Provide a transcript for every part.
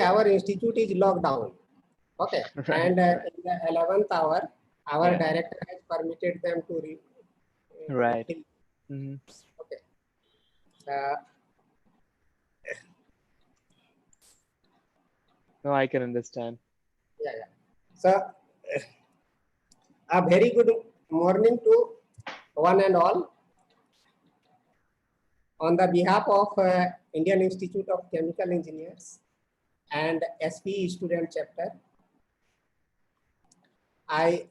our institute is locked down. Okay. Right. And in the 11th hour, our Yeah. director has permitted them to Right. refill. Mm-hmm. Okay. No, I can understand. Yeah, yeah. So, a very good morning to one and all. On the behalf of Indian Institute of Chemical Engineers and SPE student chapter, I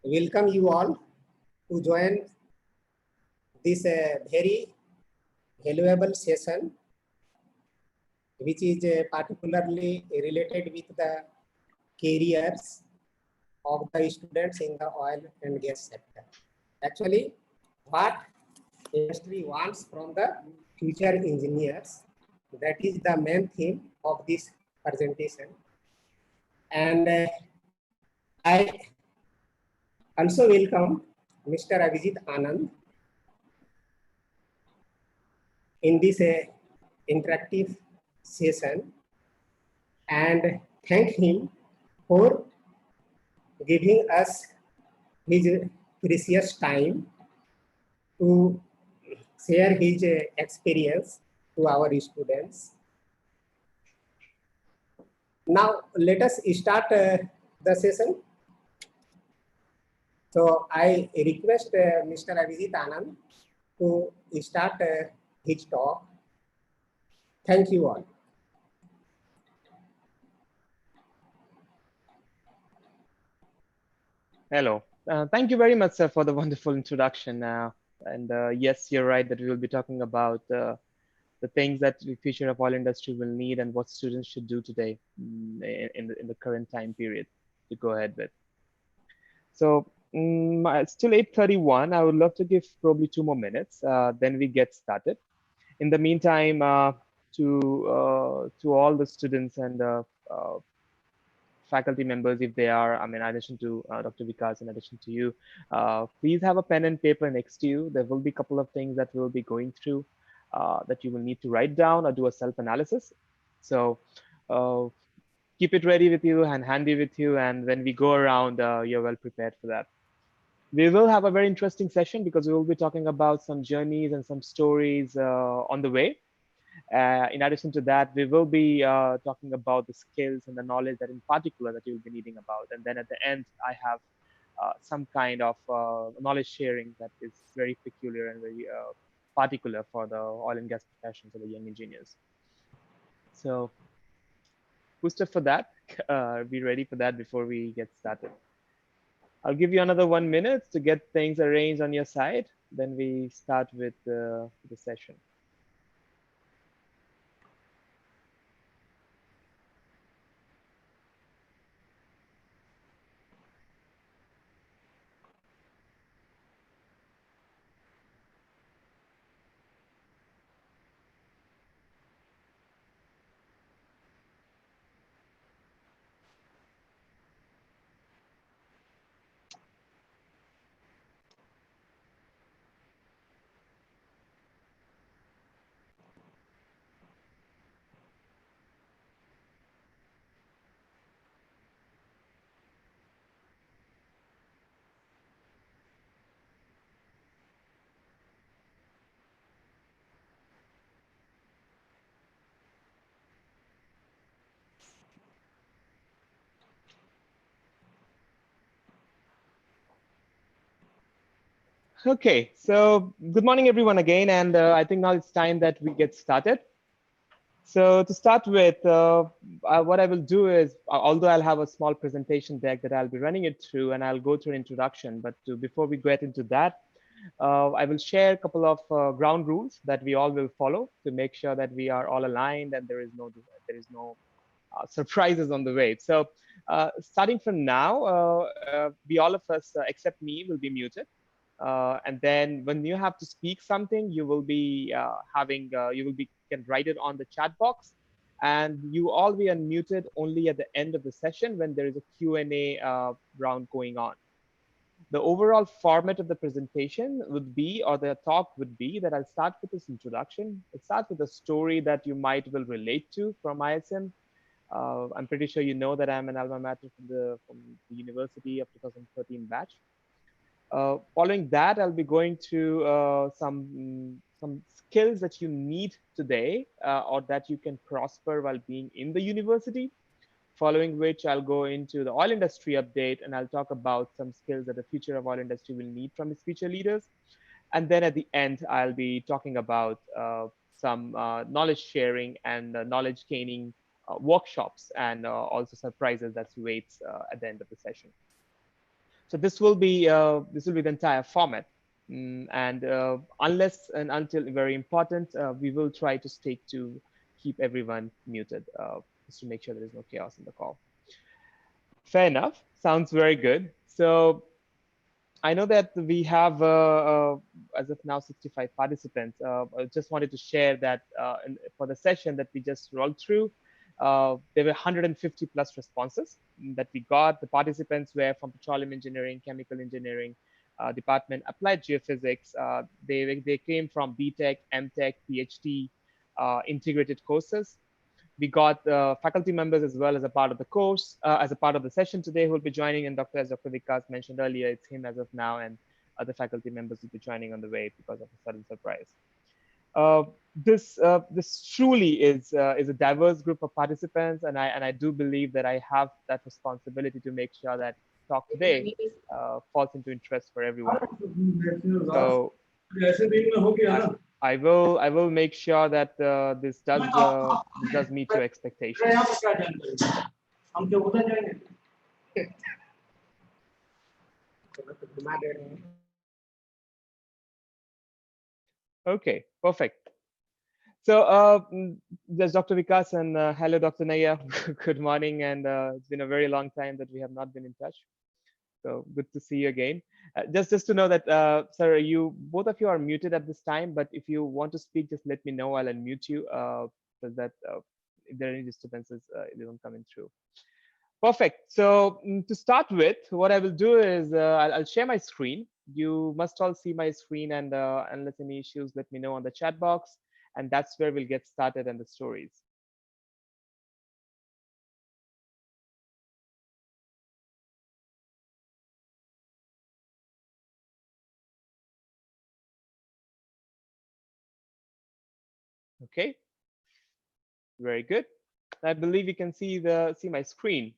welcome you all to join this very valuable session, which is particularly related with the careers of the students in the oil and gas sector. Actually, what industry wants from the future engineers, that is the main theme of this presentation. And I also welcome Mr. Abhijeet Anand in this interactive session and thank him for giving us his precious time to share his experience to our students. Now, let us start the session. So, I request Mr. Abhijeet Anand to start his talk. Thank you all. Hello. Thank you very much, sir, for the wonderful introduction. Yes, you're right that we will be talking about the things that the future of oil industry will need and what students should do today in the current time period to go ahead with. So it's still 8:31. I would love to give probably 2 more minutes. Then we get started. In the meantime, to all the students and faculty members, if they are, I mean, in addition to Dr. Vikas, in addition to you, please have a pen and paper next to you. There will be a couple of things that we'll be going through that you will need to write down or do a self-analysis. So keep it ready with you and handy with you. And when we go around, you're well prepared for that. We will have a very interesting session because we will be talking about some journeys and some stories on the way. In addition to that, we will be talking about the skills and the knowledge that in particular that you'll be needing about. And then at the end, I have some kind of knowledge sharing that is very peculiar and very particular for the oil and gas professions or the young engineers. So who's up for that? Be ready for that before we get started. I'll give you another 1 minute to get things arranged on your side. Then we start with the session. Okay, so good morning, everyone, again. And I think now it's time that we get started. So to start with, what I will do is, although I'll have a small presentation deck that I'll be running it through and I'll go through an introduction, but before we get into that, I will share a couple of ground rules that we all will follow to make sure that we are all aligned and there is no surprises on the way. So starting from now, we all of us, except me, will be muted. And then when you have to speak something, you will be can write it on the chat box, and you all be unmuted only at the end of the session when there is a Q&A round going on. The overall format of the presentation would be, or the talk would be, that I'll start with this introduction. I'll start with a story that you might will relate to from ISM. I'm pretty sure you know that I'm an alma mater from the university of 2013 batch. Following that, I'll be going to some skills that you need today or that you can prosper while being in the university. Following which, I'll go into the oil industry update and I'll talk about some skills that the future of oil industry will need from its future leaders. And then at the end, I'll be talking about some knowledge sharing and knowledge gaining workshops and also surprises that awaits at the end of the session. So this will be the entire format. And unless and until very important, we will try to stick to keep everyone muted just to make sure there is no chaos in the call. Fair enough. Sounds very good. So I know that we have, as of now, 65 participants. I just wanted to share that for the session that we just rolled through, there were 150 plus responses that we got. The participants were from petroleum engineering, chemical engineering, department, applied geophysics. They came from BTech, MTech, PhD, integrated courses. We got faculty members as well as a part of the course, as a part of the session today who will be joining. And as Dr. Vikas mentioned earlier, it's him as of now, and other faculty members will be joining on the way because of a sudden surprise. This truly is a diverse group of participants, and I do believe that I have that responsibility to make sure that talk today falls into interest for everyone. So I will make sure that this does meet your expectations. Okay, perfect. So there's Dr. Vikas and hello, Dr. Naya. Good morning, and it's been a very long time that we have not been in touch. So good to see you again. Just to know that, sir, both of you are muted at this time, but if you want to speak, just let me know. I'll unmute you so that if there are any disturbances, they don't come in through. Perfect. So to start with, what I will do is I'll share my screen. You must all see my screen, and unless any issues, let me know on the chat box. And that's where we'll get started on the stories. Okay, very good. I believe you can see my screen.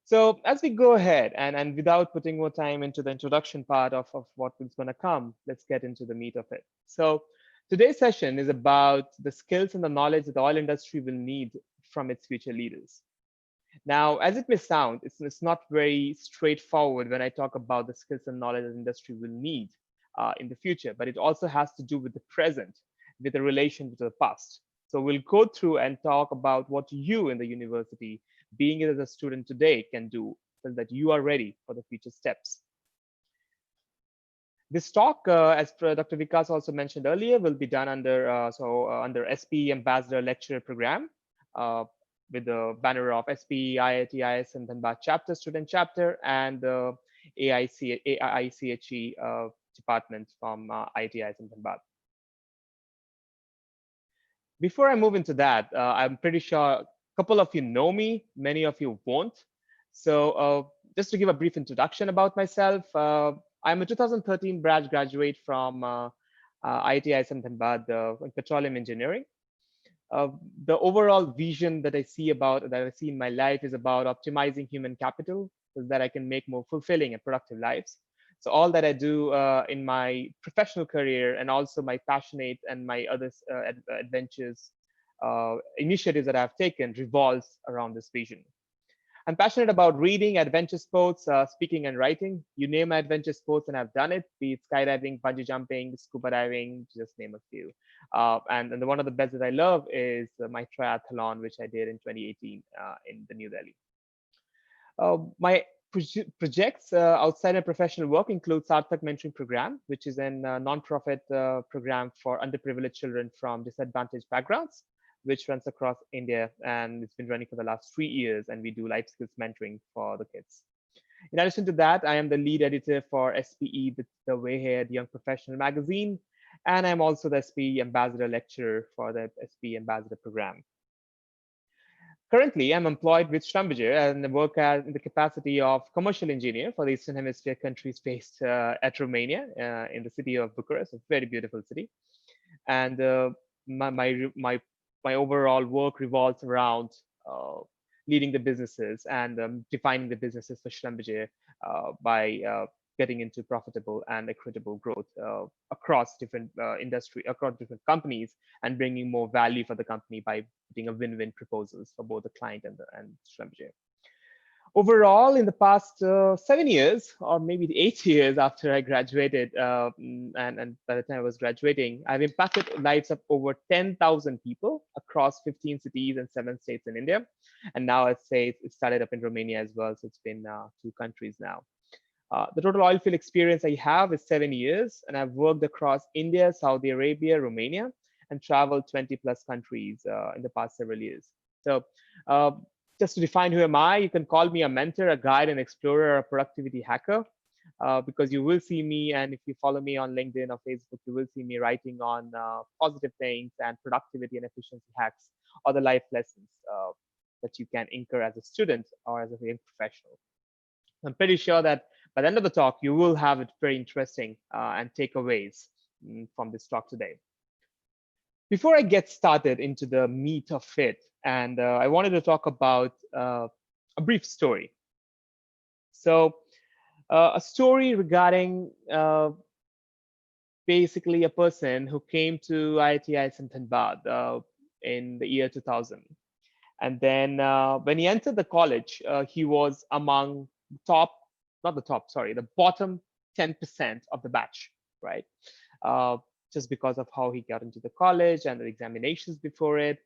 So as we go ahead and without putting more time into the introduction part of what is going to come, let's get into the meat of it. So today's session is about the skills and the knowledge that the oil industry will need from its future leaders. Now, as it may sound, it's not very straightforward when I talk about the skills and knowledge that the industry will need in the future, but it also has to do with the present, with a relation to the past. So we'll go through and talk about what you in the university, being it as a student today, can do so that you are ready for the future steps. This talk, as Dr. Vikas also mentioned earlier, will be done under under SPE Ambassador Lecturer Program with the banner of SPE IIT ISM Dhanbad Chapter, Student Chapter, and the AICHE department from IIT ISM Dhanbad. Before I move into that, I'm pretty sure a couple of you know me, many of you won't. So just to give a brief introduction about myself, I'm a 2013 batch graduate from IIT ISM Dhanbad in petroleum engineering. The overall vision that I see in my life is about optimizing human capital so that I can make more fulfilling and productive lives. So all that I do in my professional career and also my passionate and my other adventures, initiatives that I've taken revolves around this vision. I'm passionate about reading, adventure sports, speaking and writing. You name my adventure sports and I've done it, be it skydiving, bungee jumping, scuba diving, just name a few. And one of the best that I love is my triathlon, which I did in 2018 in the New Delhi. My projects outside of professional work include Sarthak Mentoring Program, which is a non-profit program for underprivileged children from disadvantaged backgrounds, which runs across India, and it's been running for the last 3 years, and we do life skills mentoring for the kids. In addition to that, I am the lead editor for SPE, the Way Ahead Young Professional magazine, and I'm also the SPE Ambassador Lecturer for the SPE Ambassador Program. Currently, I'm employed with Schlumberger and work in the capacity of commercial engineer for the Eastern Hemisphere countries based at Romania in the city of Bucharest, a very beautiful city. And my, my, my, my overall work revolves around leading the businesses and defining the businesses for Schlumberger by getting into profitable and equitable growth across different across different companies, and bringing more value for the company by putting a win-win proposals for both the client and Schlumberger. Overall, in the past 7 years, or maybe 8 years after I graduated, and by the time I was graduating, I've impacted lives of over 10,000 people across 15 cities and 7 states in India. And now I'd say it started up in Romania as well. So it's been 2 countries now. The total oil field experience I have is 7 years, and I've worked across India, Saudi Arabia, Romania, and traveled 20 plus countries in the past several years. So just to define who am I, you can call me a mentor, a guide, an explorer, a productivity hacker, because you will see me, and if you follow me on LinkedIn or Facebook, you will see me writing on positive things and productivity and efficiency hacks, or the life lessons that you can incur as a student or as a young professional. I'm pretty sure that by the end of the talk, you will have it very interesting and takeaways from this talk today. Before I get started into the meat of it, and I wanted to talk about a brief story. So a story regarding basically a person who came to IIT Islamabad in the year 2000. And then when he entered the college, he was among the bottom 10% of the batch, right? Just because of how he got into the college and the examinations before it.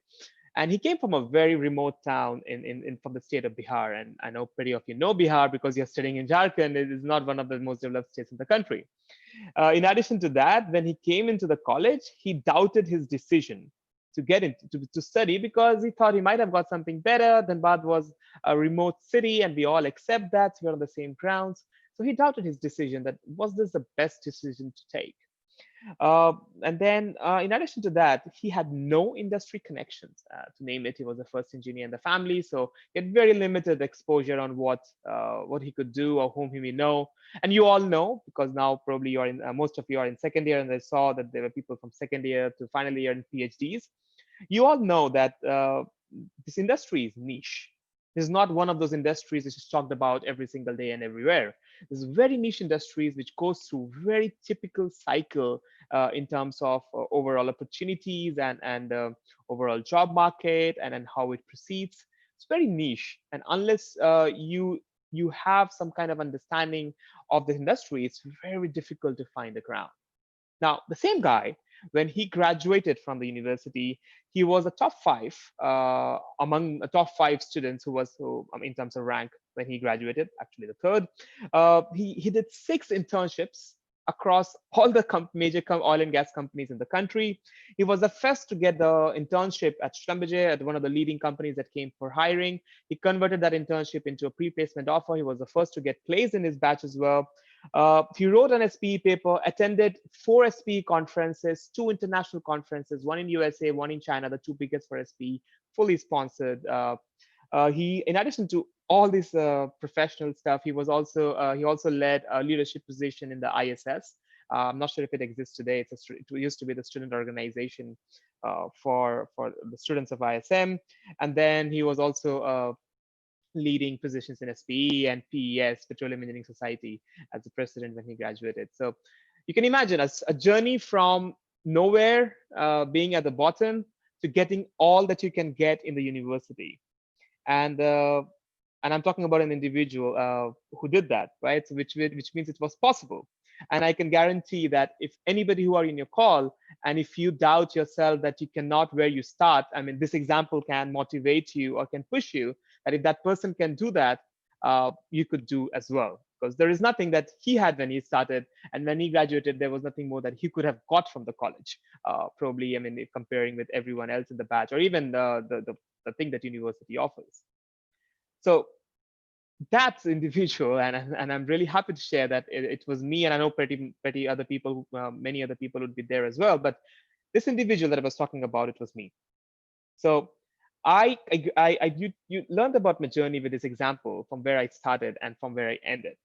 And he came from a very remote town from the state of Bihar. And I know pretty of you know Bihar because you're studying in Jharkhand. It is not one of the most developed states in the country. In addition to that, when he came into the college, he doubted his decision to get into to study because he thought he might have got something better. Dhanbad was a remote city and we all accept that. We're on the same grounds. So he doubted his decision, that was this the best decision to take? And then in addition to that, he had no industry connections. To name it, he was the first engineer in the family, so he had very limited exposure on what he could do or whom he may know. And you all know, because now probably you're in most of you are in second year, and I saw that there were people from second year to final year in PhDs. You all know that this industry is niche. This is not one of those industries which is talked about every single day and everywhere. This is very niche industries which goes through very typical cycle in terms of overall opportunities and overall job market and how it proceeds. It's very niche, and unless you have some kind of understanding of the industry, it's very difficult to find the ground. Now, the same guy, when he graduated from the university, he was a top 5 among the top 5 students in terms of rank when he graduated, actually the third. He did 6 internships across all the major oil and gas companies in the country. He was the first to get the internship at Schlumberger, at one of the leading companies that came for hiring. He converted that internship into a pre-placement offer. He was the first to get placed in his batch as well. He wrote an SPE paper, attended 4 SPE conferences, 2 international conferences, 1 in USA, 1 in China, the 2 biggest for SPE, fully sponsored. He, in addition to all this professional stuff, he also led a leadership position in the ISS. I'm not sure if it exists today. It used to be the student organization for the students of ISM. And then he was also leading positions in SPE and PES, Petroleum Engineering Society, as the president when he graduated. So you can imagine a journey from nowhere, being at the bottom, to getting all that you can get in the university. And I'm talking about an individual who did that, right? So which means it was possible. And I can guarantee that if anybody who are in your call, and if you doubt yourself that you cannot where you start, I mean, this example can motivate you or can push you, that if that person can do that, you could do as well. Because there is nothing that he had when he started, and when he graduated, there was nothing more that he could have got from the college. Probably, I mean, if comparing with everyone else in the batch, or even the thing that university offers. So that's individual, and I'm really happy to share that it was me, and I know pretty other people, many other people would be there as well. But this individual that I was talking about, it was me. So You learned about my journey with this example from where I started and from where I ended.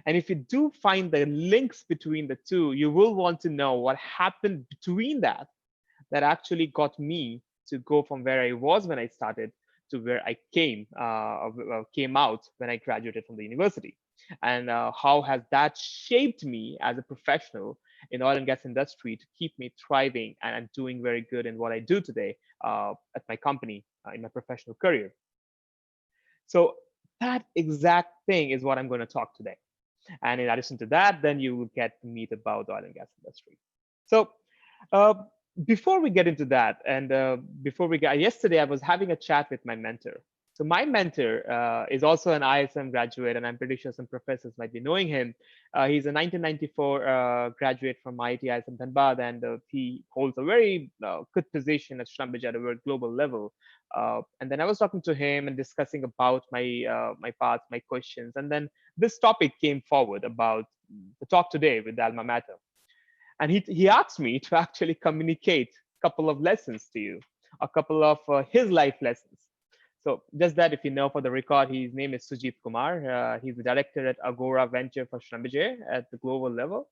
And if you do find the links between the two, you will want to know what happened between that actually got me to go from where I was when I started to where I came out when I graduated from the university. And how has that shaped me as a professional in oil and gas industry to keep me thriving and doing very good in what I do today at my company in my professional career. So that exact thing is what I'm going to talk today. And in addition to that, then you will get to meet about the oil and gas industry. So uh, before we get into that, and before we get, yesterday I was having a chat with my mentor. So my mentor is also an ISM graduate, and I'm pretty sure some professors might be knowing him. He's a 1994 graduate from IIT ISM Dhanbad, and he holds a very good position at Schlumberger at a very global level. And then I was talking to him and discussing about my path, my questions, and then this topic came forward about the talk today with the alma mater. And he asked me to actually communicate a couple of lessons to you, a couple of his life lessons. So just that, if you know, for the record, his name is Sujit Kumar. He's the director at Agora Venture for Schlumberger at the global level.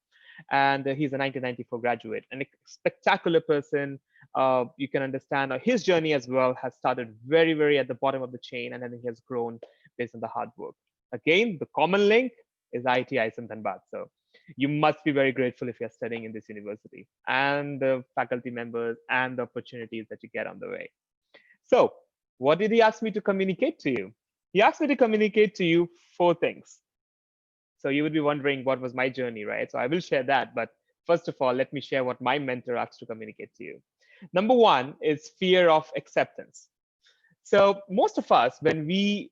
And he's a 1994 graduate and a spectacular person. You can understand his journey as well has started very, very at the bottom of the chain, and then he has grown based on the hard work. Again, the common link is IIT ISM Dhanbad. So you must be very grateful if you're studying in this university and the faculty members and the opportunities that you get on the way. So what did he ask me to communicate to you? He asked me to communicate to you 4 things. So you would be wondering what was my journey, right? So I will share that. But first of all, let me share what my mentor asked to communicate to you. Number one is fear of acceptance. So most of us, when we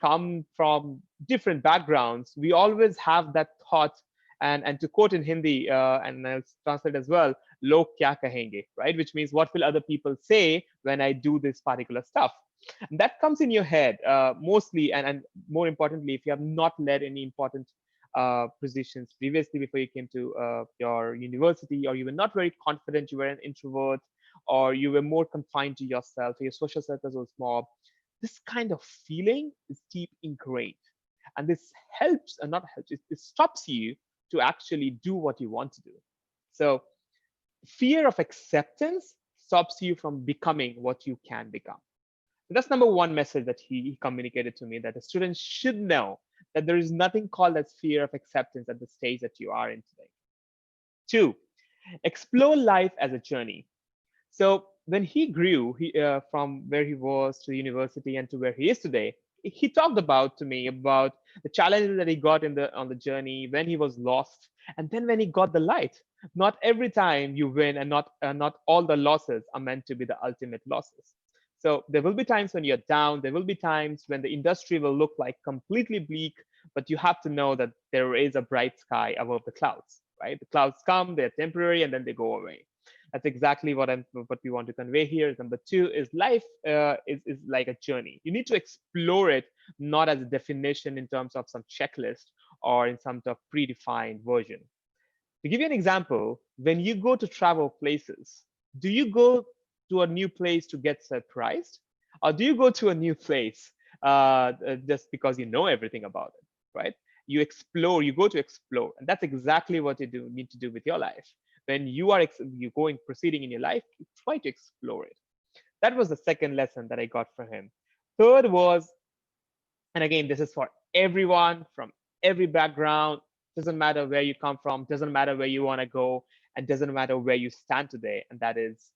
come from different backgrounds, we always have that thought. And to quote in Hindi, and I'll translate as well, "Log kya kahenge," right? Which means what will other people say when I do this particular stuff? And that comes in your head mostly, and more importantly, if you have not led any important positions previously before you came to your university, or you were not very confident, you were an introvert, or you were more confined to yourself, or your social circles were small, this kind of feeling is deep ingrained. And this helps, and not helps, it stops you to actually do what you want to do. So fear of acceptance stops you from becoming what you can become. So that's number one message that he communicated to me, that a student should know that there is nothing called as fear of acceptance at the stage that you are in today. Two, explore life as a journey. So when he grew from where he was to university and to where he is today, he talked about to me about the challenges that he got on the journey, when he was lost, and then when he got the light. Not every time you win, and not all the losses are meant to be the ultimate losses. So there will be times when you're down. There will be times when the industry will look like completely bleak, but you have to know that there is a bright sky above the clouds, right? The clouds come, they're temporary, and then they go away. That's exactly what we want to convey here. Number two is life is like a journey. You need to explore it, not as a definition in terms of some checklist or in some sort of predefined version. To give you an example, when you go to travel places, do you go to a new place to get surprised, or do you go to a new place just because you know everything about it, right? You explore, you go to explore, and that's exactly what you need to do with your life. When you are proceeding in your life, you try to explore it. That was the second lesson that I got from him. Third was, and again, this is for everyone from every background, doesn't matter where you come from, doesn't matter where you want to go, and doesn't matter where you stand today, and that is,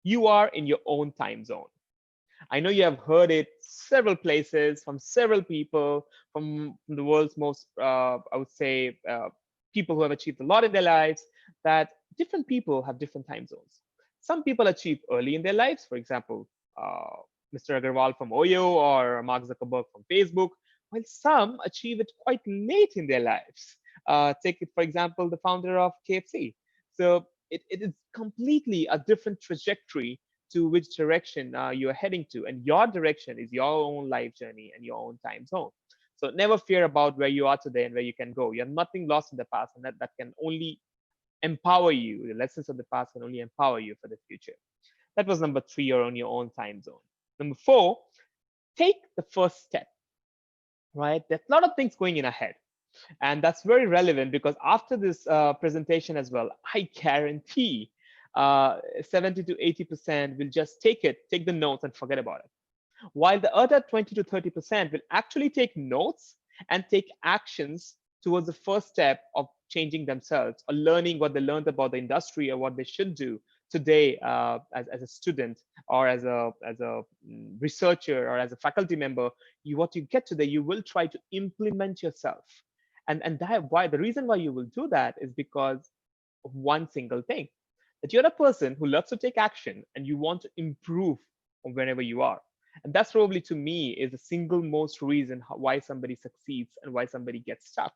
you are in your own time zone. I know you have heard it several places from several people from the world's most, I would say, people who have achieved a lot in their lives, that different people have different time zones. Some people achieve early in their lives, for example, Mr. Agarwal from Oyo or Mark Zuckerberg from Facebook, while some achieve it quite late in their lives. Take it, for example, the founder of KFC. So it is completely a different trajectory to which direction you're heading to. And your direction is your own life journey and your own time zone. So never fear about where you are today and where you can go. You have nothing lost in the past, and that can only empower you. The lessons of the past can only empower you for the future. That was number three, you're on your own time zone. Number 4, take the first step, right? There's a lot of things going in ahead. And that's very relevant because after this presentation as well, I guarantee 70 to 80% will just take the notes and forget about it. While the other 20 to 30% will actually take notes and take actions towards the first step of changing themselves or learning what they learned about the industry or what they should do today as a student or as a researcher or as a faculty member. What you get today, you will try to implement yourself. And that why the reason why you will do that is because of one single thing, that you're a person who loves to take action and you want to improve whenever you are. And that's probably, to me, is the single most reason why somebody succeeds and why somebody gets stuck,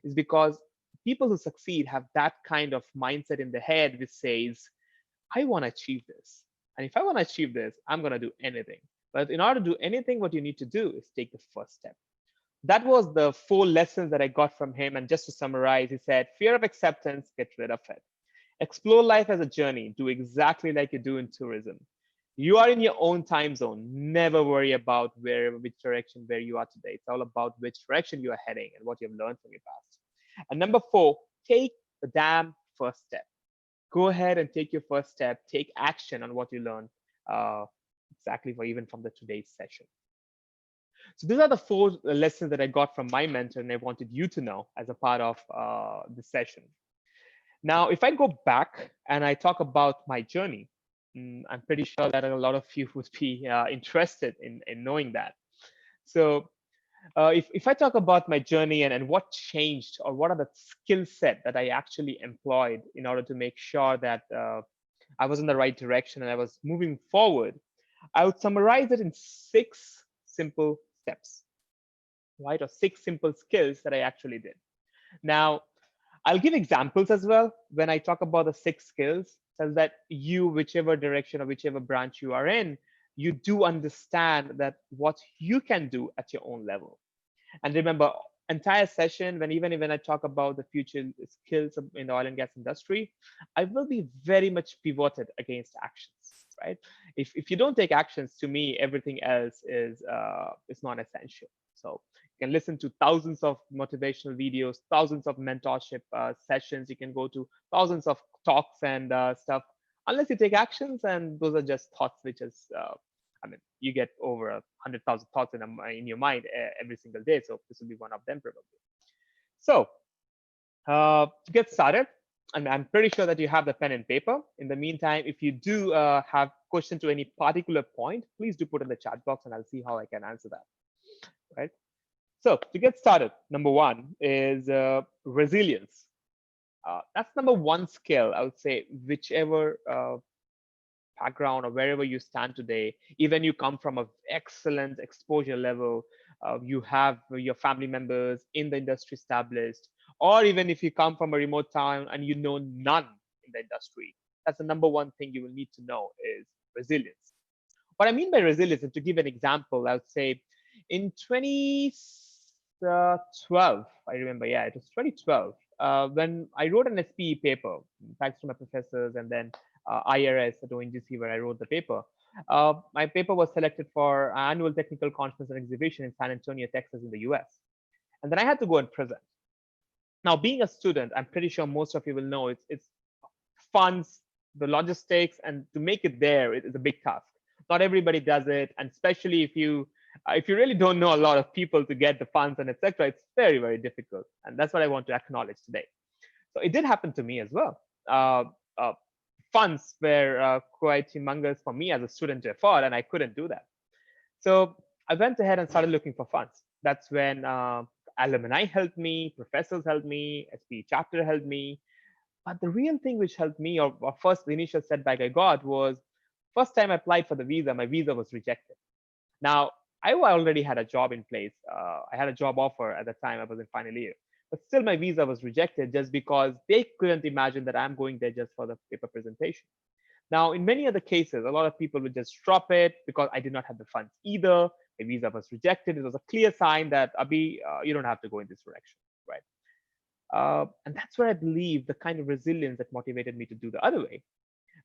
is because people who succeed have that kind of mindset in their head which says, I want to achieve this. And if I want to achieve this, I'm going to do anything. But in order to do anything, what you need to do is take the first step. That was the 4 lessons that I got from him. And just to summarize, he said, fear of acceptance, get rid of it. Explore life as a journey. Do exactly like you do in tourism. You are in your own time zone. Never worry about which direction where you are today. It's all about which direction you are heading and what you've learned from your past. And number 4, take the damn first step. Go ahead and take your first step. Take action on what you learned exactly even from the today's session. So these are the 4 lessons that I got from my mentor and I wanted you to know as a part of the session. Now, if I go back and I talk about my journey, I'm pretty sure that a lot of you would be interested in knowing that. So if I talk about my journey and what changed or what are the skill set that I actually employed in order to make sure that I was in the right direction and I was moving forward, I would summarize it in 6 simple steps, right? Or 6 simple skills that I actually did. Now, I'll give examples as well when I talk about the 6 skills, so that you, whichever direction or whichever branch you are in, you do understand that what you can do at your own level. And remember, entire session, when I talk about the future skills in the oil and gas industry, I will be very much pivoted against actions, right? If you don't take actions, to me, everything else is non-essential. So you can listen to thousands of motivational videos, thousands of mentorship sessions. You can go to thousands of talks and stuff. Unless you take actions, and those are just thoughts, which is, I mean, you get over 100,000 thoughts in your mind every single day. So this will be one of them probably. So to get started, and I'm pretty sure that you have the pen and paper. In the meantime, if you do have question to any particular point, please do put in the chat box and I'll see how I can answer that, right? So to get started, number 1 is resilience. That's number 1 skill, I would say, whichever background or wherever you stand today, even you come from an excellent exposure level, you have your family members in the industry established, or even if you come from a remote town and you know none in the industry, that's the number 1 thing you will need to know is resilience. What I mean by resilience, and to give an example, I would say in 2012, I remember, yeah, it was 2012, when I wrote an SPE paper, thanks to my professors, and then IRS at ONGC, where I wrote the paper. My paper was selected for an annual technical conference and exhibition in San Antonio, Texas, in the US. And then I had to go and present. Now, being a student, I'm pretty sure most of you will know it's funds, the logistics, and to make it there is a big task. Not everybody does it, and especially if you really don't know a lot of people to get the funds and etc., it's very, very difficult. And that's what I want to acknowledge today. So it did happen to me as well. Funds were quite humongous for me as a student to afford, and I couldn't do that. So I went ahead and started looking for funds. That's when alumni helped me, professors helped me, SPE chapter helped me. But the real thing which helped me, or first the initial setback I got, was first time I applied for the visa, my visa was rejected. Now, I already had a job in place. I had a job offer at the time. I was in final year. But still, my visa was rejected just because they couldn't imagine that I'm going there just for the paper presentation. Now, in many other cases, a lot of people would just drop it because I did not have the funds either. My visa was rejected. It was a clear sign that, Abhi, you don't have to go in this direction, right? And that's where I believe the kind of resilience that motivated me to do the other way.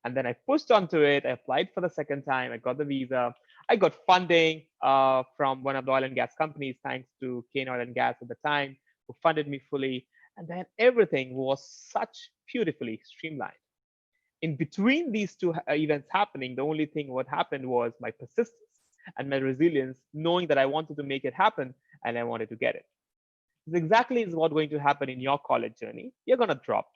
And then I pushed onto it. I applied for the second time. I got the visa. I got funding from one of the oil and gas companies, thanks to Kane Oil and Gas at the time, who funded me fully. And then everything was such beautifully streamlined. In between these two events happening, the only thing what happened was my persistence and my resilience, knowing that I wanted to make it happen and I wanted to get it. This exactly is what's going to happen in your college journey. You're going to drop.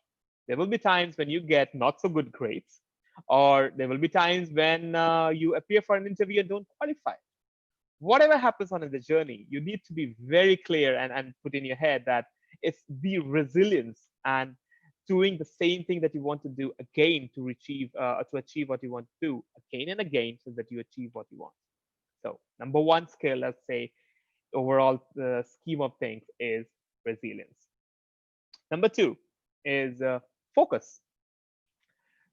There will be times when you get not so good grades, or there will be times when you appear for an interview and don't qualify. Whatever happens on in the journey, you need to be very clear and put in your head that it's the resilience and doing the same thing that you want to do again to achieve what you want to do again and again so that you achieve what you want. So number one skill, let's say, overall the scheme of things is resilience. Number two is focus.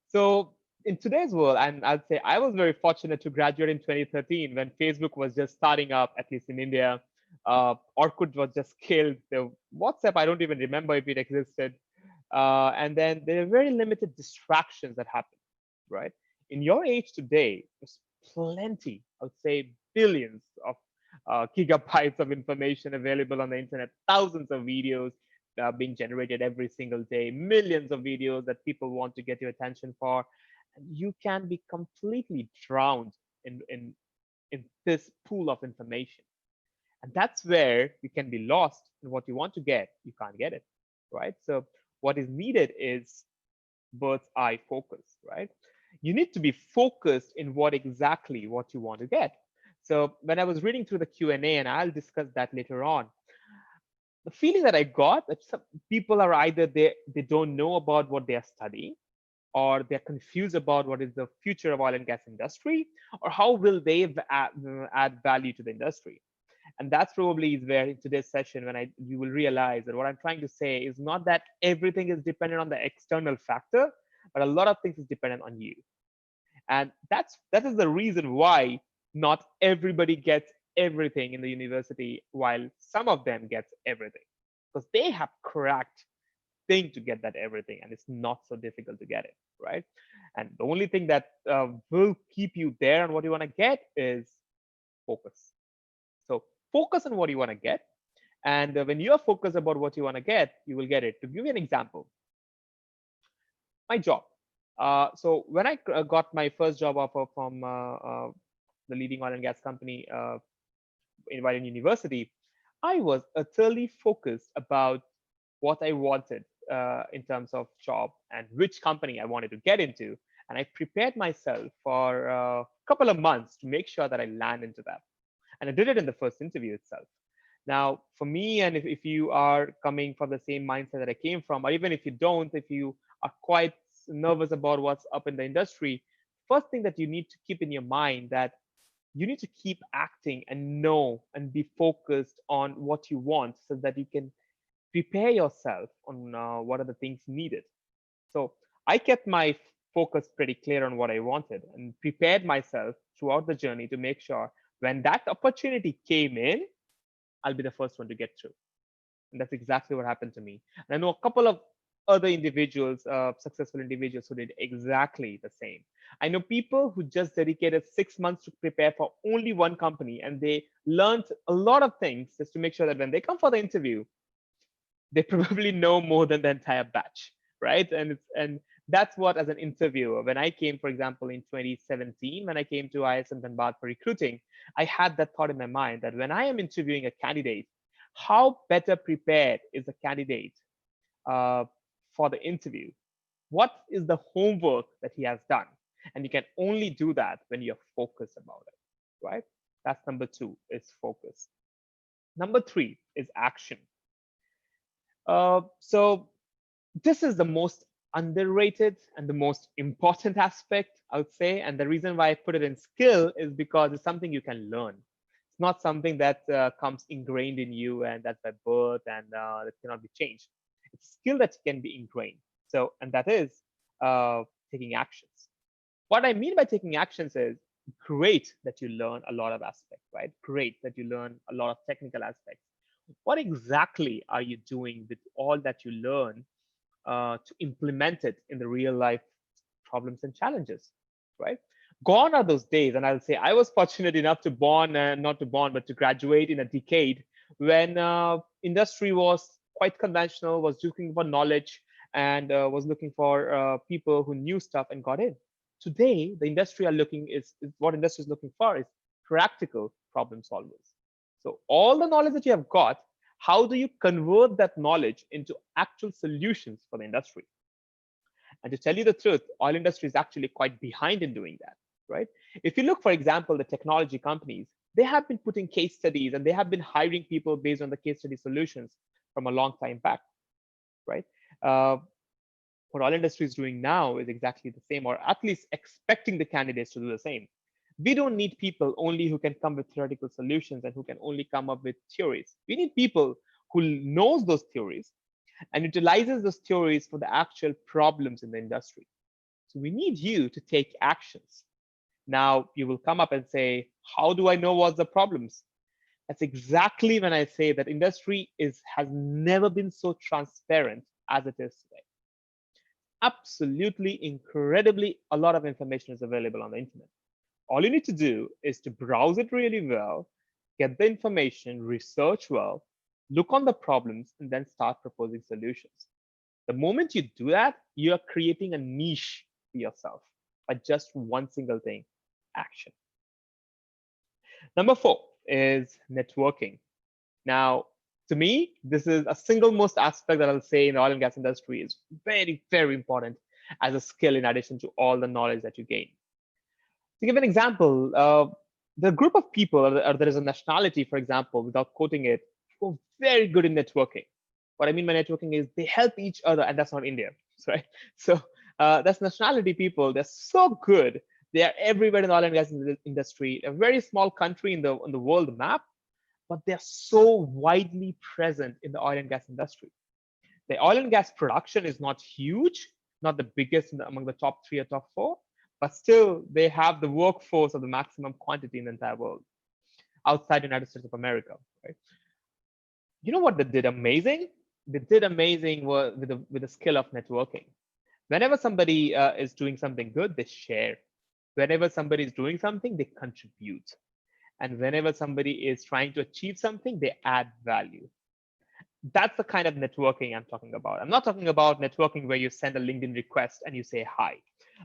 So in today's world, and I'd say I was very fortunate to graduate in 2013 when Facebook was just starting up, at least in India. Orkut was just killed. The WhatsApp, I don't even remember if it existed. And then there are very limited distractions that happen, right? In your age today, there's plenty, I would say billions of gigabytes of information available on the internet, thousands of videos being generated every single day, millions of videos that people want to get your attention for. And you can be completely drowned in this pool of information. And that's where you can be lost in what you want to get. You can't get it, right? So what is needed is bird's eye focus, right? You need to be focused in what you want to get. So when I was reading through the Q&A, and I'll discuss that later on, the feeling that I got that some people are either they don't know about what they are studying, or they're confused about what is the future of oil and gas industry, or how will they add value to the industry. And that's probably is where in today's session, when you will realize that what I'm trying to say is not that everything is dependent on the external factor, but a lot of things is dependent on you. And that is the reason why not everybody gets everything in the university, while some of them gets everything, because they have cracked thing to get that everything, and it's not so difficult to get it, right? And the only thing that will keep you there on what you want to get is focus. So focus on what you want to get, and when you're focused about what you want to get, you will get it. To give you an example, my job. So when I got my first job offer from the leading oil and gas company in While in university, I was utterly focused about what I wanted in terms of job and which company I wanted to get into. And I prepared myself for a couple of months to make sure that I land into that. And I did it in the first interview itself. Now, for me, and if you are coming from the same mindset that I came from, or even if you don't, if you are quite nervous about what's up in the industry, first thing that you need to keep in your mind that you need to keep acting and know and be focused on what you want so that you can prepare yourself on what are the things needed. So I kept my focus pretty clear on what I wanted and prepared myself throughout the journey to make sure when that opportunity came in, I'll be the first one to get through. And that's exactly what happened to me. And I know a couple of other individuals, successful individuals who did exactly the same. I know people who just dedicated 6 months to prepare for only one company, and they learned a lot of things just to make sure that when they come for the interview, they probably know more than the entire batch, right? And that's what, as an interviewer, when I came, for example, in 2017, when I came to ISM Dhanbad for recruiting, I had that thought in my mind that when I am interviewing a candidate, how better prepared is the candidate uh, for the interview? What is the homework that he has done? And you can only do that when you're focused about it, right? That's number two, is focus. Number three is action. So this is the most underrated and the most important aspect, I would say. And the reason why I put it in skill is because it's something you can learn. It's not something that comes ingrained in you and that's by birth and that cannot be changed. It's a skill that can be ingrained. So, and that is taking actions. What I mean by taking actions is great that you learn a lot of aspects, right? Great that you learn a lot of technical aspects. What exactly are you doing with all that you learn to implement it in the real life problems and challenges, right? Gone are those days, and I'll say I was fortunate enough to born, not to born, but to graduate in a decade when industry was quite conventional, was looking for knowledge, and was looking for people who knew stuff and got in. Today, the industry are looking is what industry is looking for is practical problem solvers. So all the knowledge that you have got, how do you convert that knowledge into actual solutions for the industry? And to tell you the truth, oil industry is actually quite behind in doing that, right? If you look, for example, the technology companies, they have been putting case studies and they have been hiring people based on the case study solutions from a long time back, right? Uh, what oil industry is doing now is exactly the same, or at least expecting the candidates to do the same. We don't need people only who can come with theoretical solutions and who can only come up with theories. We need people who knows those theories and utilizes those theories for the actual problems in the industry. So we need you to take actions. Now you will come up and say, how do I know what's the problems? That's exactly when I say that industry has never been so transparent as it is today. Absolutely incredibly a lot of information is available on the internet. All you need to do is to browse it really well, get the information, research well, look on the problems, and then start proposing solutions. The moment you do that, you are creating a niche for yourself by just one single thing, action. Number 4 is networking. Now, to me, this is a single most aspect that I'll say in the oil and gas industry is very, very important as a skill in addition to all the knowledge that you gain. To give an example, the group of people, or there is a nationality, for example, without quoting it, who are very good in networking. What I mean by networking is they help each other, and that's not India, right? So that's nationality people. They're so good. They are everywhere in the oil and gas industry. A very small country in the world map, but they're so widely present in the oil and gas industry. The oil and gas production is not huge, not the biggest among the top 3 or top 4, but still they have the workforce of the maximum quantity in the entire world outside the United States of America, right? You know what they did amazing? They did amazing with the skill of networking. Whenever somebody is doing something good, they share. Whenever somebody is doing something, they contribute. And whenever somebody is trying to achieve something, they add value. That's the kind of networking I'm talking about. I'm not talking about networking where you send a LinkedIn request and you say hi.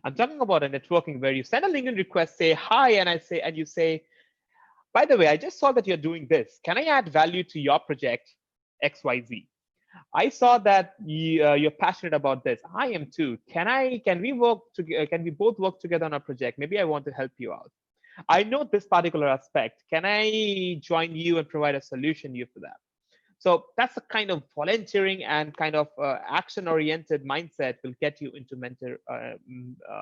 I'm talking about a networking where you send a LinkedIn request, say hi, and you say, by the way, I just saw that you're doing this. Can I add value to your project XYZ? I saw that you're passionate about this. I am too. Can we work together? Can we both work together on a project? Maybe I want to help you out. I know this particular aspect. Can I join you and provide a solution you for that? So that's the kind of volunteering and kind of action-oriented mindset will get you into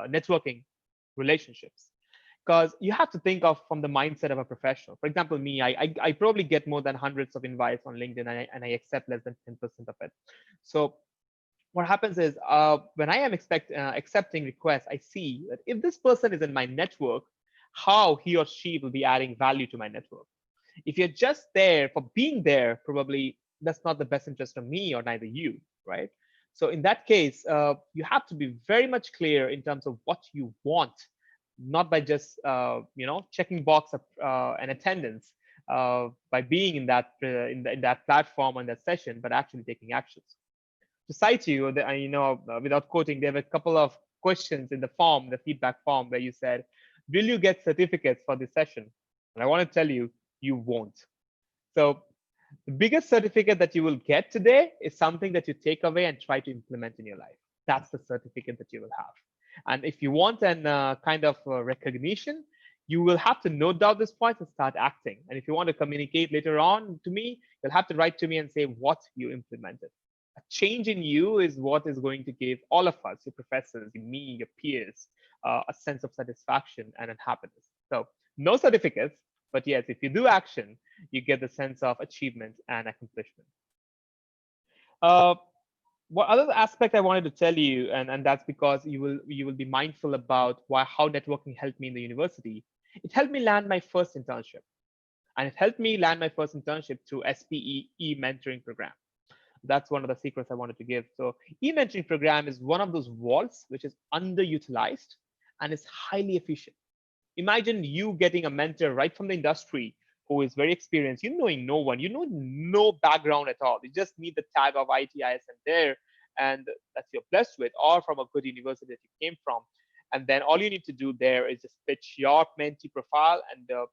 networking relationships. Because you have to think of from the mindset of a professional. For example, me, I probably get more than hundreds of invites on LinkedIn and I accept less than 10% of it. So what happens is when I am accepting requests, I see that if this person is in my network, how he or she will be adding value to my network. If you're just there for being there, probably that's not the best interest of me or neither you, right? So in that case, you have to be very much clear in terms of what you want, not by just checking box and attendance by being in that in that platform on that session, but actually taking actions. To cite you, without quoting, there were a couple of questions in the form, the feedback form, where you said, "Will you get certificates for this session?" And I want to tell you, you won't. So the biggest certificate that you will get today is something that you take away and try to implement in your life. That's the certificate that you will have. And if you want an kind of recognition, you will have to note down this point and start acting. And if you want to communicate later on to me, you'll have to write to me and say what you implemented. A change in you is what is going to give all of us, your professors, me, your peers, a sense of satisfaction and happiness. So no certificates, but yes, if you do action, you get the sense of achievement and accomplishment. What other aspect I wanted to tell you, and that's because you will be mindful about how networking helped me in the university. It helped me land my first internship, and it helped me land my first internship through SPE e-mentoring program. That's one of the secrets I wanted to give. So e-mentoring program is one of those vaults which is underutilized and is highly efficient. Imagine you getting a mentor right from the industry who is very experienced, you knowing no one, you know no background at all. You just need the tag of ITISM there, and that's you're blessed with, or from a good university that you came from. And then all you need to do there is just pitch your mentee profile, and the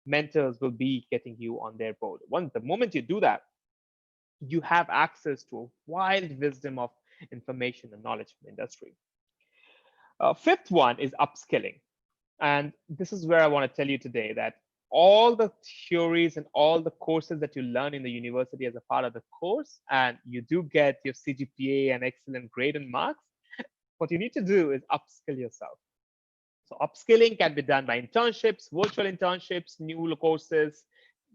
mentors will be getting you on their board. The moment you do that, you have access to a wide wisdom of information and knowledge from the industry. Fifth one is upskilling. And this is where I want to tell you today that all the theories and all the courses that you learn in the university as a part of the course, and you do get your CGPA and excellent grade and marks, what you need to do is upskill yourself. So upskilling can be done by internships, virtual internships, new courses,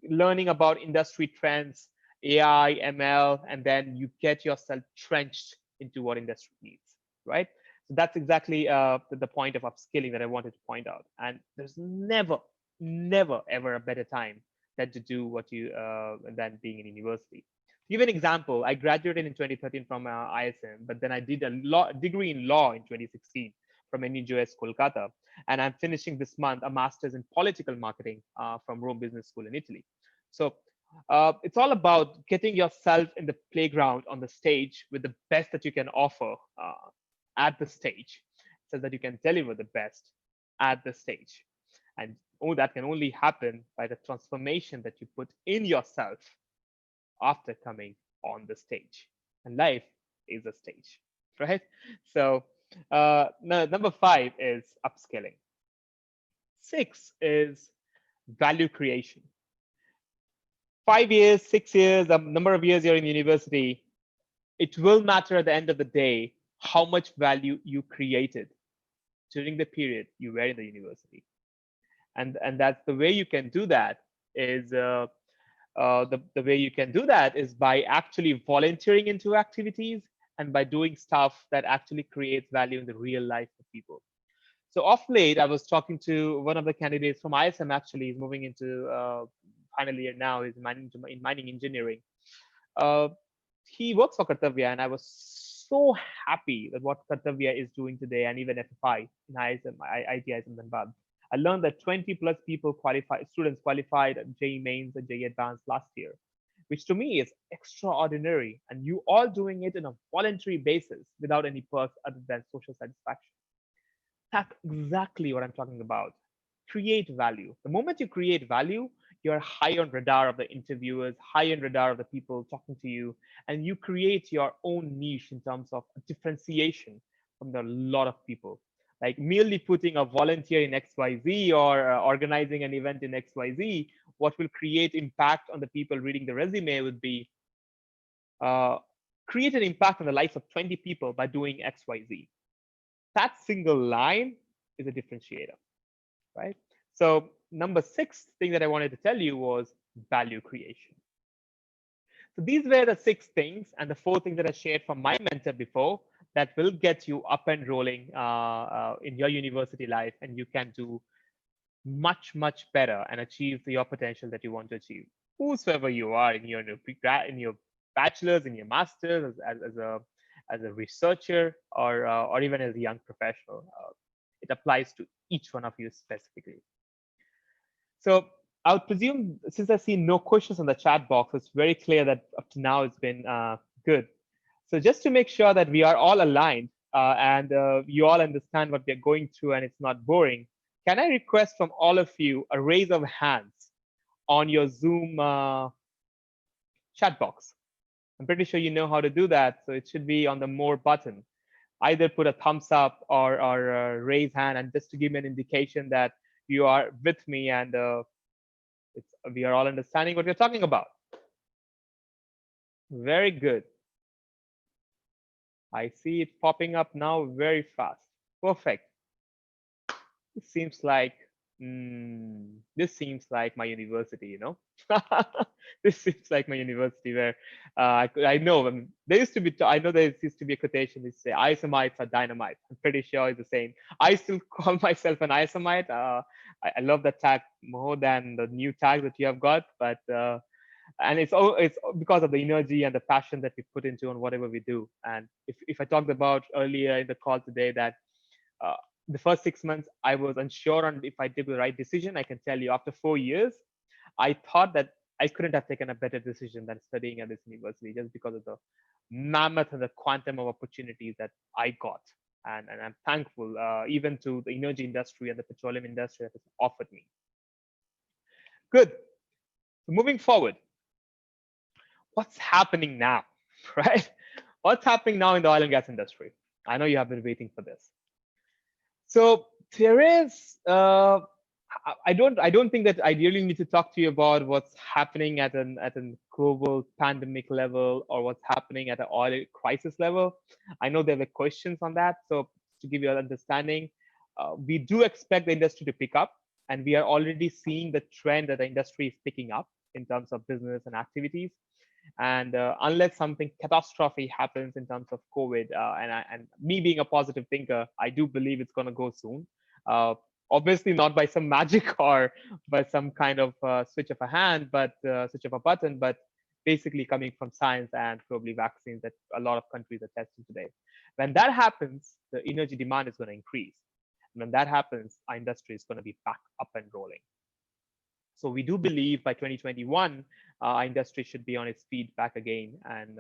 learning about industry trends, AI, ML, and then you get yourself trenched into what industry needs, right? So that's exactly the point of upskilling that I wanted to point out. And there's never, ever a better time than to do what you than being in university. To give an example, I graduated in 2013 from ISM, but then I did a degree in law in 2016 from NUJS Kolkata, and I'm finishing this month a master's in political marketing from Rome Business School in Italy. So it's all about getting yourself in the playground on the stage with the best that you can offer at the stage, so that you can deliver the best at the stage. And that can only happen by the transformation that you put in yourself after coming on the stage. And life is a stage, right? So number 5 is upskilling. 6 is value creation. 5 years, 6 years, the number of years you're in university, it will matter at the end of the day how much value you created during the period you were in the university. And that's the way you can do that is the way you can do that is by actually volunteering into activities and by doing stuff that actually creates value in the real life of people. So off late, I was talking to one of the candidates from ISM. Actually, he's moving into final year now. He's in mining engineering. Uh, he works for Kartavya, and I was so happy that what Kartavya is doing today, and even FFI in ISM, ITISM Dhanbad. I learned that 20 plus students qualified at JEE Mains and JEE Advanced last year, which to me is extraordinary. And you all doing it on a voluntary basis without any perks other than social satisfaction. That's exactly what I'm talking about. Create value. The moment you create value, you're high on radar of the interviewers, high on radar of the people talking to you, and you create your own niche in terms of differentiation from a lot of people. Like merely putting a volunteer in XYZ or organizing an event in XYZ, what will create impact on the people reading the resume would be create an impact on the lives of 20 people by doing XYZ. That single line is a differentiator, right? So number 6 thing that I wanted to tell you was value creation. So these were the 6 things and the 4 things that I shared from my mentor before that will get you up and rolling in your university life, and you can do much, much better and achieve your potential that you want to achieve. Whosoever you are in your bachelor's, in your master's, as a researcher, or even as a young professional, it applies to each one of you specifically. So I would presume, since I see no questions on the chat box, it's very clear that up to now it's been good. So just to make sure that we are all aligned and you all understand what we're going through and it's not boring, can I request from all of you a raise of hands on your Zoom chat box? I'm pretty sure you know how to do that. So it should be on the more button. Either put a thumbs up or raise hand, and just to give me an indication that you are with me and we are all understanding what we're talking about. Very good. I see it popping up now very fast. Perfect. It seems like this seems like my university, you know. This seems like my university where I know there used to be, I know there used to be a quotation that say isamites are dynamite. I'm pretty sure it's the same. I still call myself an isamite. I love that tag more than the new tag that you have got, but and it's because of the energy and the passion that we put into on whatever we do. And if I talked about earlier in the call today that the first 6 months, I was unsure on if I did the right decision. I can tell you, after 4 years, I thought that I couldn't have taken a better decision than studying at this university, just because of the mammoth and the quantum of opportunities that I got. And I'm thankful even to the energy industry and the petroleum industry that has offered me. Good. So moving forward, what's happening now, right? What's happening now in the oil and gas industry? I know you have been waiting for this. So there is, I don't think that I really need to talk to you about what's happening at an global pandemic level or what's happening at an oil crisis level. I know there were questions on that. So to give you an understanding, we do expect the industry to pick up, and we are already seeing the trend that the industry is picking up in terms of business and activities. And unless something catastrophic happens in terms of COVID, and me being a positive thinker, I do believe it's going to go soon. Obviously, not by some magic or by some kind of switch of a hand, but switch of a button, but basically coming from science and probably vaccines that a lot of countries are testing today. When that happens, the energy demand is going to increase. And when that happens, our industry is going to be back up and rolling. So we do believe by 2021, our industry should be on its feet back again and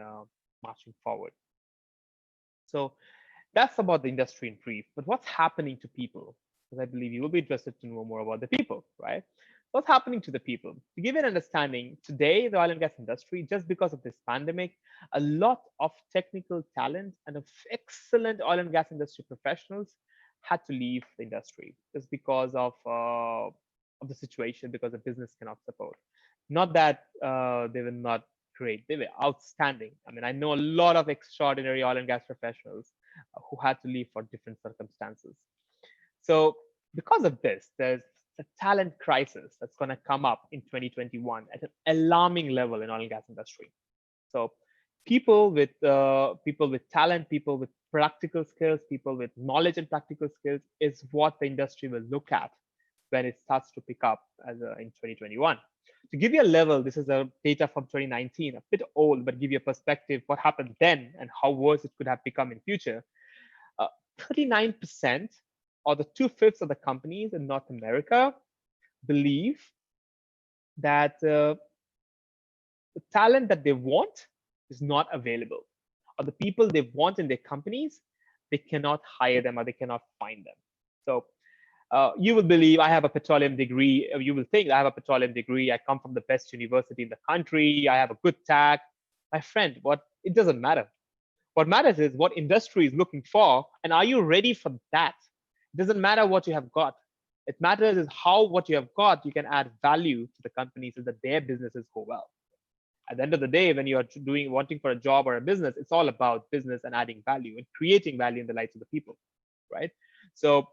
marching forward. So that's about the industry in brief. But what's happening to people? Because I believe you will be interested to know more about the people, right? What's happening to the people? To give you an understanding, today, the oil and gas industry, just because of this pandemic, a lot of technical talent and of excellent oil and gas industry professionals had to leave the industry just because of the situation, because the business cannot support. Not that they were not great, they were outstanding. I mean, I know a lot of extraordinary oil and gas professionals who had to leave for different circumstances. So because of this, there's a talent crisis that's going to come up in 2021 at an alarming level in oil and gas industry. So people with talent, people with practical skills, people with knowledge and practical skills is what the industry will look at when it starts to pick up in 2021. To give you a level, this is a data from 2019, a bit old, but give you a perspective what happened then and how worse it could have become in future. 39% or the 2/5 of the companies in North America believe that the talent that they want is not available, or the people they want in their companies, they cannot hire them or they cannot find them. So you will believe I have a petroleum degree. You will think I have a petroleum degree. I come from the best university in the country. I have a good tag. My friend, it doesn't matter. What matters is what industry is looking for, and are you ready for that? It doesn't matter what you have got. It matters is how what you have got you can add value to the company so that their businesses go well. At the end of the day, when you are wanting for a job or a business, it's all about business and adding value and creating value in the lives of the people, right? So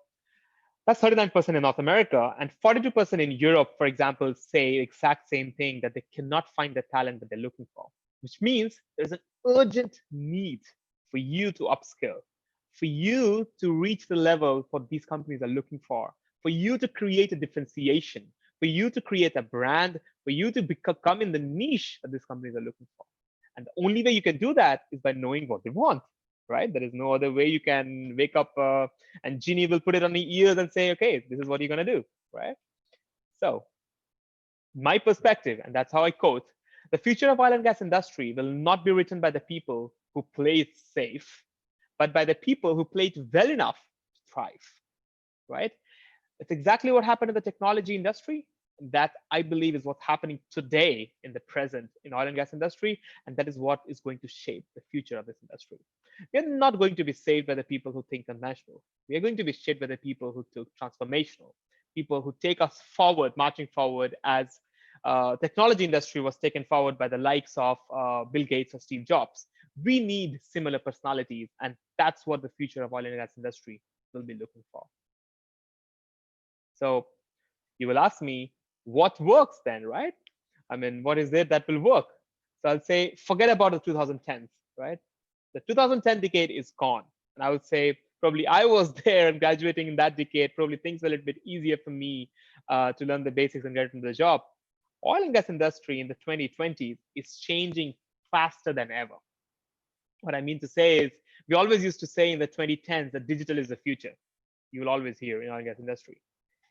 that's 39% in North America, and 42% in Europe, for example, say exact same thing, that they cannot find the talent that they're looking for, which means there's an urgent need for you to upskill, for you to reach the level what these companies are looking for you to create a differentiation, for you to create a brand, for you to become in the niche that these companies are looking for. And the only way you can do that is by knowing what they want, right? There is no other way you can wake up and Genie will put it on the ears and say, okay, this is what you're going to do, right? So my perspective, and that's how I quote, the future of oil and gas industry will not be written by the people who play it safe, but by the people who play it well enough to thrive, right? It's exactly what happened in the technology industry. That I believe is what's happening today in the present in oil and gas industry, and that is what is going to shape the future of this industry. We are not going to be saved by the people who think conventional. We are going to be shaped by the people who think transformational, people who take us forward, marching forward as technology industry was taken forward by the likes of Bill Gates or Steve Jobs. We need similar personalities, and that's what the future of oil and gas industry will be looking for. So you will ask me, what works then, right? I mean, what is it that will work? So I'll say, forget about the 2010s, right? The 2010 decade is gone. And I would say, probably I was there and graduating in that decade, probably things were a little bit easier for me to learn the basics and get into the job. Oil and gas industry in the 2020s is changing faster than ever. What I mean to say is, we always used to say in the 2010s that digital is the future. You will always hear in oil and gas industry.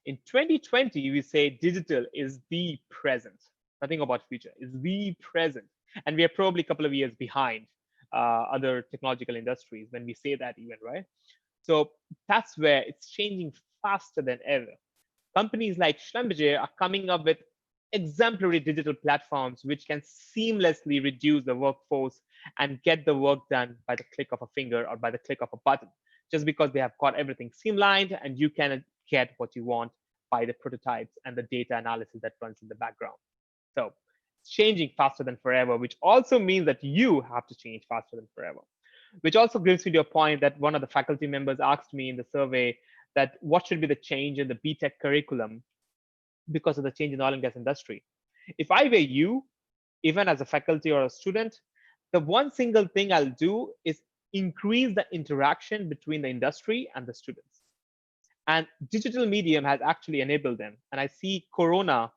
In 2020, we say digital is the present. Nothing about future, is the present. And we are probably a couple of years behind other technological industries when we say that even, right? So that's where it's changing faster than ever. Companies like Schlumberger are coming up with exemplary digital platforms which can seamlessly reduce the workforce and get the work done by the click of a finger or by the click of a button, just because they have got everything streamlined and you can get what you want by the prototypes and the data analysis that runs in the background. So it's changing faster than forever, which also means that you have to change faster than forever. Which also brings me to a point that one of the faculty members asked me in the survey that what should be the change in the BTech curriculum because of the change in the oil and gas industry. If I were you, even as a faculty or a student, the one single thing I'll do is increase the interaction between the industry and the students. And digital medium has actually enabled them. And I see Corona,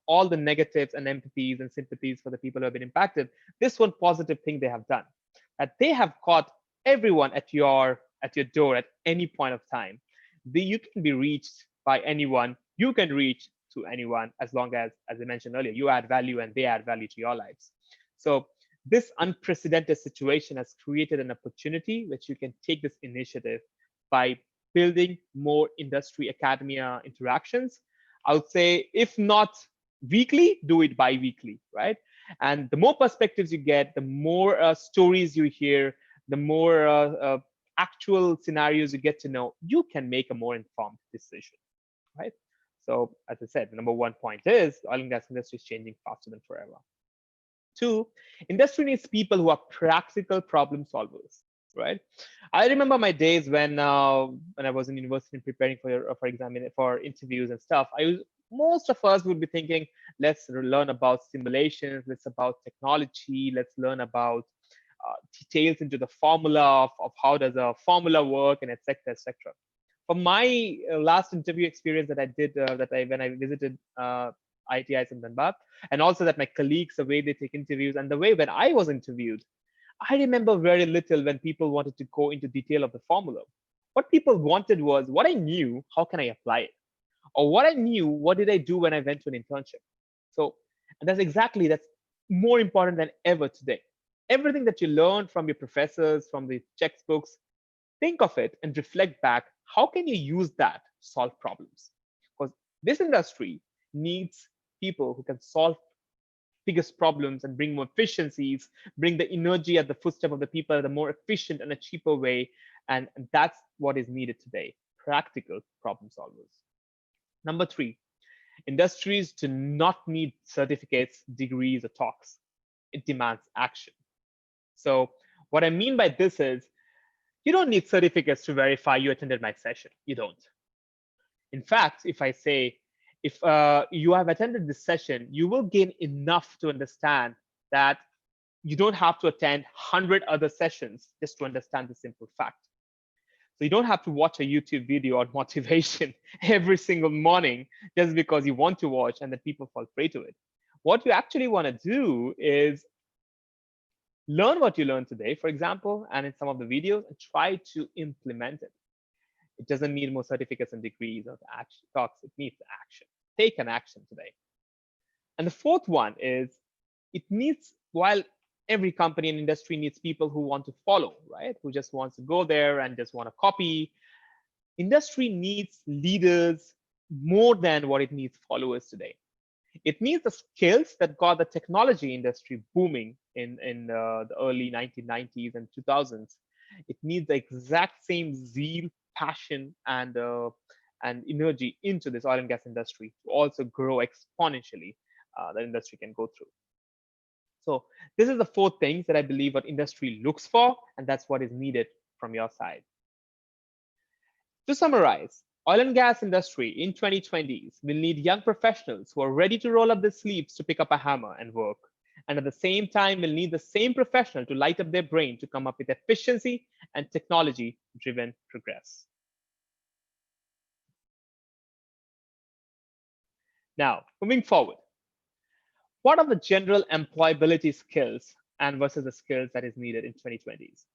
all the negatives and empathies and sympathies for the people who have been impacted. This one positive thing they have done, that they have caught everyone at your door at any point of time. You can be reached by anyone. You can reach to anyone as long as I mentioned earlier, you add value and they add value to your lives. So this unprecedented situation has created an opportunity which you can take this initiative by building more industry academia interactions. I would say, if not weekly, do it bi-weekly, right? And the more perspectives you get, the more stories you hear, the more actual scenarios you get to know, you can make a more informed decision, right? So as I said, the number one point is the oil and gas industry is changing faster than forever. Two, industry needs people who are practical problem solvers, right? I remember my days when I was in university and preparing for interviews and stuff. Most of us would be thinking, let's learn about simulations, let's about technology, let's learn about details into the formula of how does a formula work, and etc. etc. For my last interview experience that I did, when I visited ITIs in Dhanbad, and also that my colleagues, the way they take interviews and the way when I was interviewed, I remember very little when people wanted to go into detail of the formula. What people wanted was what I knew, how can I apply it? Or what I knew, what did I do when I went to an internship? So, and that's more important than ever today. Everything that you learn from your professors, from the textbooks, think of it and reflect back. How can you use that to solve problems? Because this industry needs people who can solve biggest problems and bring more efficiencies, bring the energy at the footstep of the people in a more efficient and a cheaper way. And that's what is needed today, practical problem solvers. Number three, industries do not need certificates, degrees, or talks. It demands action. So what I mean by this is, you don't need certificates to verify you attended my session. You don't. In fact, if I say, if you have attended this session, you will gain enough to understand that you don't have to attend 100 other sessions just to understand the simple fact. So you don't have to watch a YouTube video on motivation every single morning just because you want to watch and then people fall prey to it. What you actually want to do is learn what you learned today, for example, and in some of the videos, and try to implement it. It doesn't need more certificates and degrees or action talks. It needs action. Take an action today. And the fourth one is, it needs, while every company and industry needs people who want to follow, right? Who just wants to go there and just want to copy. Industry needs leaders more than what it needs followers today. It needs the skills that got the technology industry booming in the early 1990s and 2000s. It needs the exact same zeal, passion, and energy into this oil and gas industry to also grow exponentially. The industry can go through. So this is the four things that I believe what industry looks for, and that's what is needed from your side. To summarize, oil and gas industry in 2020s will need young professionals who are ready to roll up their sleeves to pick up a hammer and work. And at the same time, will need the same professional to light up their brain to come up with efficiency and technology-driven progress. Now, moving forward, what are the general employability skills and versus the skills that is needed in 2020s?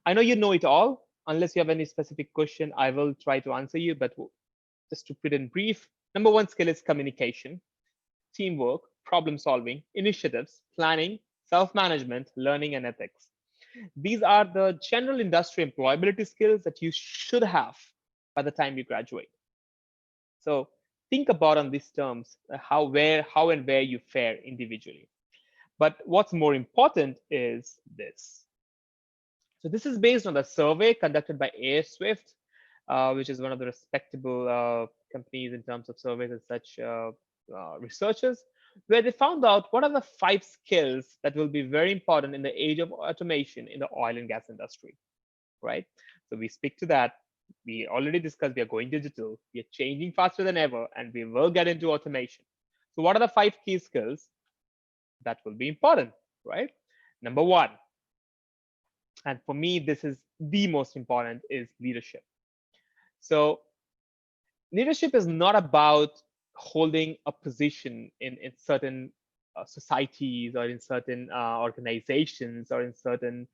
I know you know it all, Unless you have any specific question, I will try to answer you, but just to put in brief, number one skill is communication, teamwork, problem solving, initiatives, planning, self-management, learning, and ethics. These are the general industry employability skills that you should have by the time you graduate. So think about on these terms, how and where you fare individually. But what's more important is this. So this is based on the survey conducted by AS Swift, which is one of the respectable companies in terms of surveys and such researchers, where they found out what are the 5 skills that will be very important in the age of automation in the oil and gas industry, right? So we speak to that. We already discussed we are going digital, we are changing faster than ever, and we will get into automation. So what are the 5 key skills that will be important, right? Number one, and for me, this is the most important, is leadership. So leadership is not about holding a position in certain societies or in certain organizations or in certain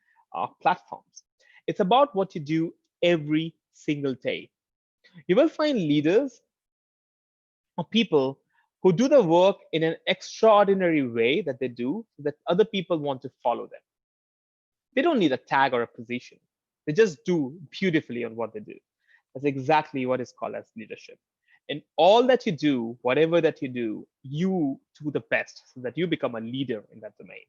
platforms. It's about what you do every single day. You will find leaders or people who do the work in an extraordinary way that they do so that other people want to follow them. They don't need a tag or a position. They just do beautifully on what they do. That's exactly what is called as leadership. In all that you do, whatever that you do the best so that you become a leader in that domain.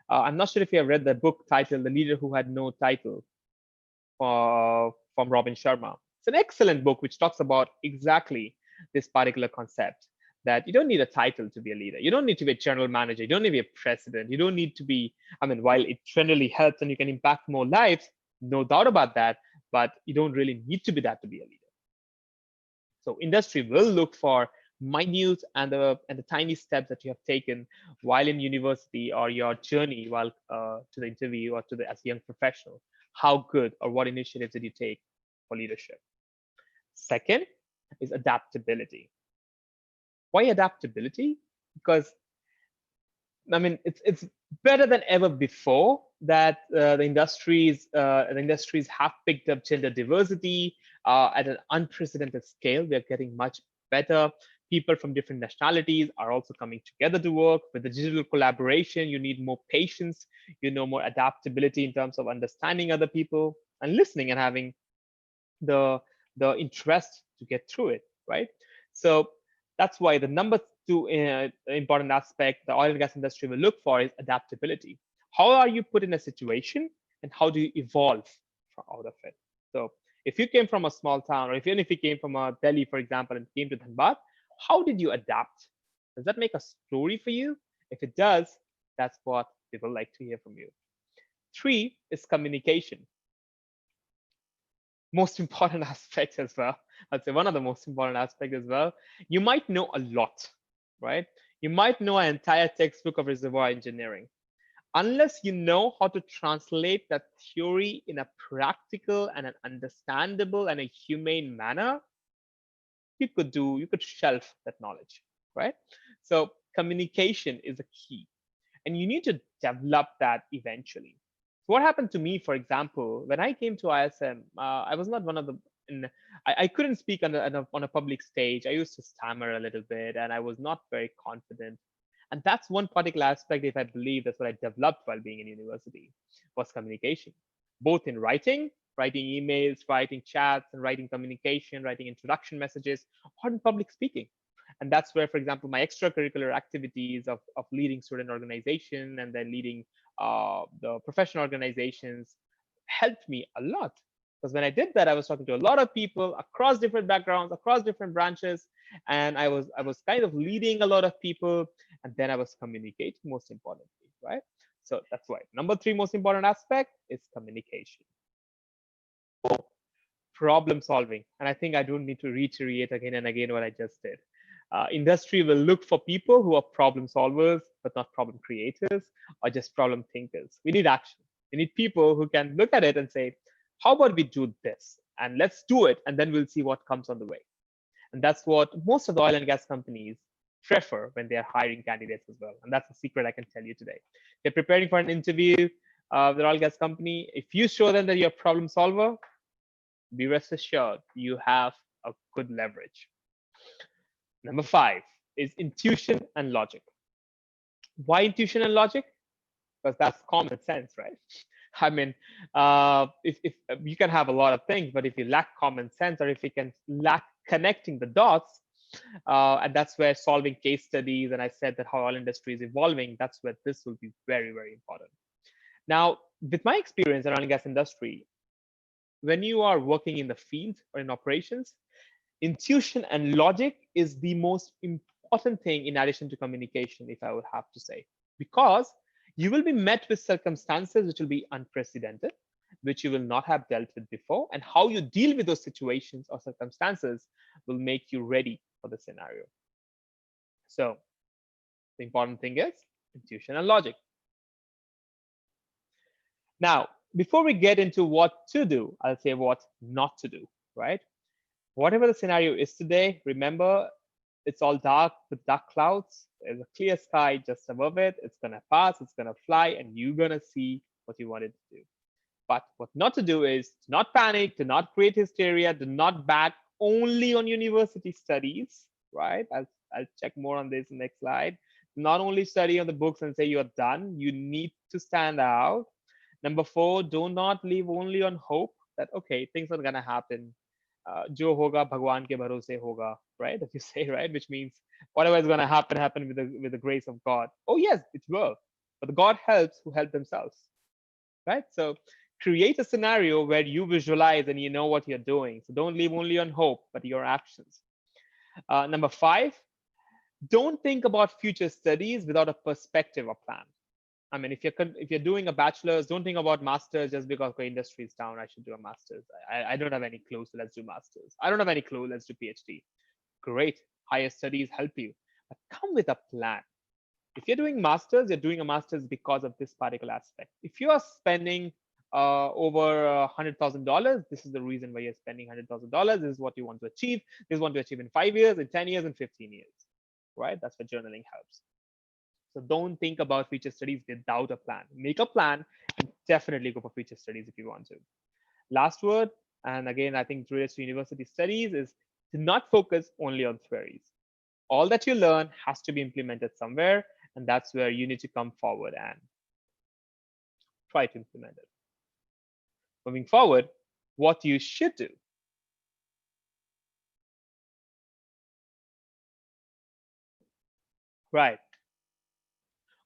I'm not sure if you have read that book titled The Leader Who Had No Title from Robin Sharma. It's an excellent book which talks about exactly this particular concept, that you don't need a title to be a leader. You don't need to be a general manager. You don't need to be a president. You don't need to be, I mean, while it generally helps and you can impact more lives, no doubt about that, but you don't really need to be that to be a leader. So industry will look for minute and the tiny steps that you have taken while in university or your journey while to the interview or as a young professional. How good or what initiatives did you take for leadership? Second is adaptability. Why adaptability? Because I mean, it's better than ever before that the industries have picked up gender diversity at an unprecedented scale. We are getting much better. People from different nationalities are also coming together to work. With the digital collaboration, you need more patience, more adaptability in terms of understanding other people and listening and having the interest to get through it, right? So that's why the number 2 important aspect the oil and gas industry will look for is adaptability. How are you put in a situation and how do you evolve out of it? So if you came from a small town, or even if you came from Delhi, for example, and came to Dhanbad, how did you adapt? Does that make a story for you? If it does, that's what we would like to hear from you. 3 is communication. Most important aspect as well. I'd say one of the most important aspects as well. You might know a lot, right? You might know an entire textbook of reservoir engineering. Unless you know how to translate that theory in a practical and an understandable and a humane manner, you could shelf that knowledge, right? So communication is a key, and you need to develop that eventually. So what happened to me, for example, when I came to ISM, I was not one of the I couldn't speak on a public stage. I used to stammer a little bit, and I was not very confident. And that's one particular aspect, if I believe, that's what I developed while being in university, was communication, both in writing emails, writing chats, and writing communication, writing introduction messages, or in public speaking. And that's where, for example, my extracurricular activities of leading student organization and then leading the professional organizations helped me a lot. Because when I did that, I was talking to a lot of people across different backgrounds, across different branches, and I was kind of leading a lot of people, and then I was communicating, most importantly, right? So that's why number 3 most important aspect is communication. Problem solving, and I think I don't need to reiterate again and again what I just did. Industry will look for people who are problem solvers, but not problem creators or just problem thinkers. We need action. We need people who can look at it and say, how about we do this? And let's do it, and then we'll see what comes on the way. And that's what most of the oil and gas companies prefer when they are hiring candidates as well. And that's a secret I can tell you today. They're preparing for an interview. the oil and gas company, if you show them that you're a problem solver, be rest assured you have a good leverage. Number 5 is intuition and logic. Why intuition and logic? Because that's common sense, right? I mean, if you can have a lot of things, but if you lack common sense, or if you can lack connecting the dots, and that's where solving case studies, and I said that how oil industry is evolving, that's where this will be very, very important. Now, with my experience in oil and gas industry, when you are working in the field or in operations, intuition and logic is the most important thing in addition to communication, if I would have to say, because you will be met with circumstances which will be unprecedented, which you will not have dealt with before, and how you deal with those situations or circumstances will make you ready for the scenario. So the important thing is intuition and logic. Now, before we get into what to do, I'll say what not to do, right? Whatever the scenario is today, remember, it's all dark with dark clouds. There's a clear sky just above it. It's going to pass, it's going to fly, and you're going to see what you wanted to do. But what not to do is to not panic, to not create hysteria, to not back only on university studies, right? I'll check more on this in the next slide. Not only study on the books and say you're done. You need to stand out. Number 4, do not live only on hope that, okay, things are going to happen. Jo hoga bhagwan ke bharose hoga, right? That you say, right? Which means whatever is going to happen with the grace of God. Oh yes, it will. But God helps who help themselves, right? So create a scenario where you visualize and you know what you're doing. So don't live only on hope, but your actions. Number 5, don't think about future studies without a perspective or plan. I mean, if you're doing a bachelor's, don't think about masters just because the industry is down. I should do a master's. I don't have any clue, so let's do masters. I don't have any clue, let's do PhD. Great, higher studies help you, but come with a plan. If you're doing masters, you're doing a master's because of this particular aspect. If you are spending over $100,000, this is the reason why you're spending $100,000. This is what you want to achieve. This is what you want to achieve in 5 years, in 10 years, in 15 years, right? That's where journaling helps. So don't think about future studies without a plan. Make a plan and definitely go for future studies if you want to. Last word, and again, I think relates to university studies, is to not focus only on theories. All that you learn has to be implemented somewhere, and that's where you need to come forward and try to implement it. Moving forward, what you should do. Right.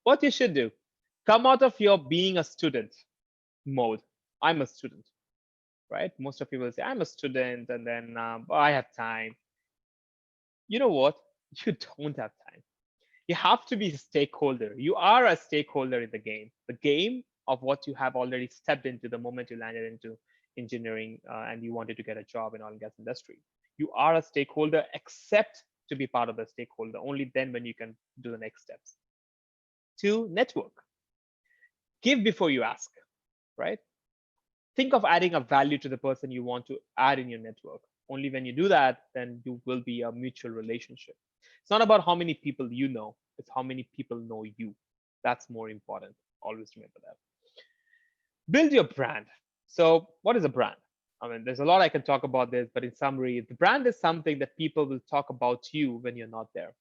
What you should do, come out of your being a student mode. I'm a student, right? Most of you will say, I'm a student, and then I have time. You know what? You don't have time. You have to be a stakeholder. You are a stakeholder in the game of what you have already stepped into the moment you landed into engineering and you wanted to get a job in oil and gas industry. You are a stakeholder, except to be part of the stakeholder. Only then when you can do the next steps. 2, network. Give before you ask, right? Think of adding a value to the person you want to add in your network. Only when you do that, then you will be a mutual relationship. It's not about how many people you know, it's how many people know you. That's more important. Always remember that. Build your brand. So what is a brand? I mean, there's a lot I can talk about this, but in summary, the brand is something that people will talk about you when you're not there.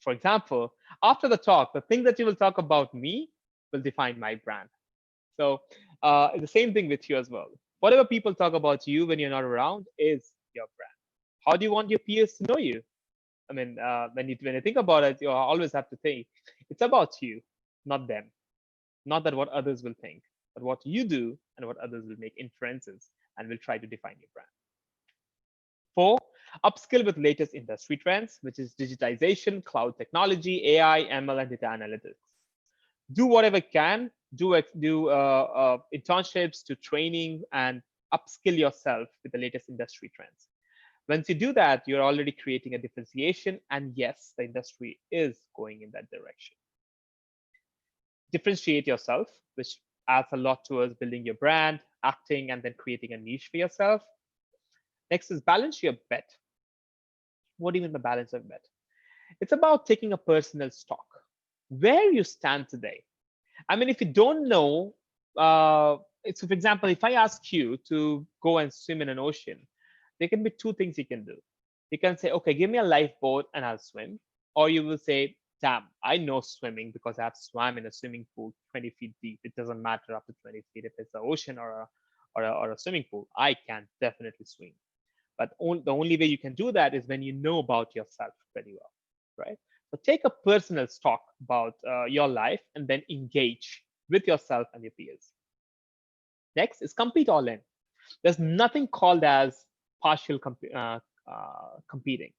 For example, after the talk, the thing that you will talk about me will define my brand. So the same thing with you as well. Whatever people talk about you when you're not around is your brand. How do you want your peers to know you? I mean, when you think about it, you always have to think it's about you, not them. Not that what others will think, but what you do and what others will make inferences and will try to define your brand. 4, upskill with latest industry trends, which is digitization, cloud technology, AI, ML, and data analytics. Do whatever you can, do internships, to training, and upskill yourself with the latest industry trends. Once you do that, you're already creating a differentiation, and yes, the industry is going in that direction. Differentiate yourself, which adds a lot towards building your brand, acting, and then creating a niche for yourself. Next is balance your bet. What do you mean by balance your bet? It's about taking a personal stock. Where you stand today. I mean, if you don't know so for example, if I ask you to go and swim in an ocean, there can be two things you can do. You can say, okay, give me a lifeboat and I'll swim. Or you will say, damn, I know swimming because I've swam in a swimming pool 20 feet deep. It doesn't matter up to 20 feet if it's an ocean or a swimming pool. I can definitely swim. But the only way you can do that is when you know about yourself very well, right? So take a personal stock about your life and then engage with yourself and your peers. Next is compete all in. There's nothing called as partial competing.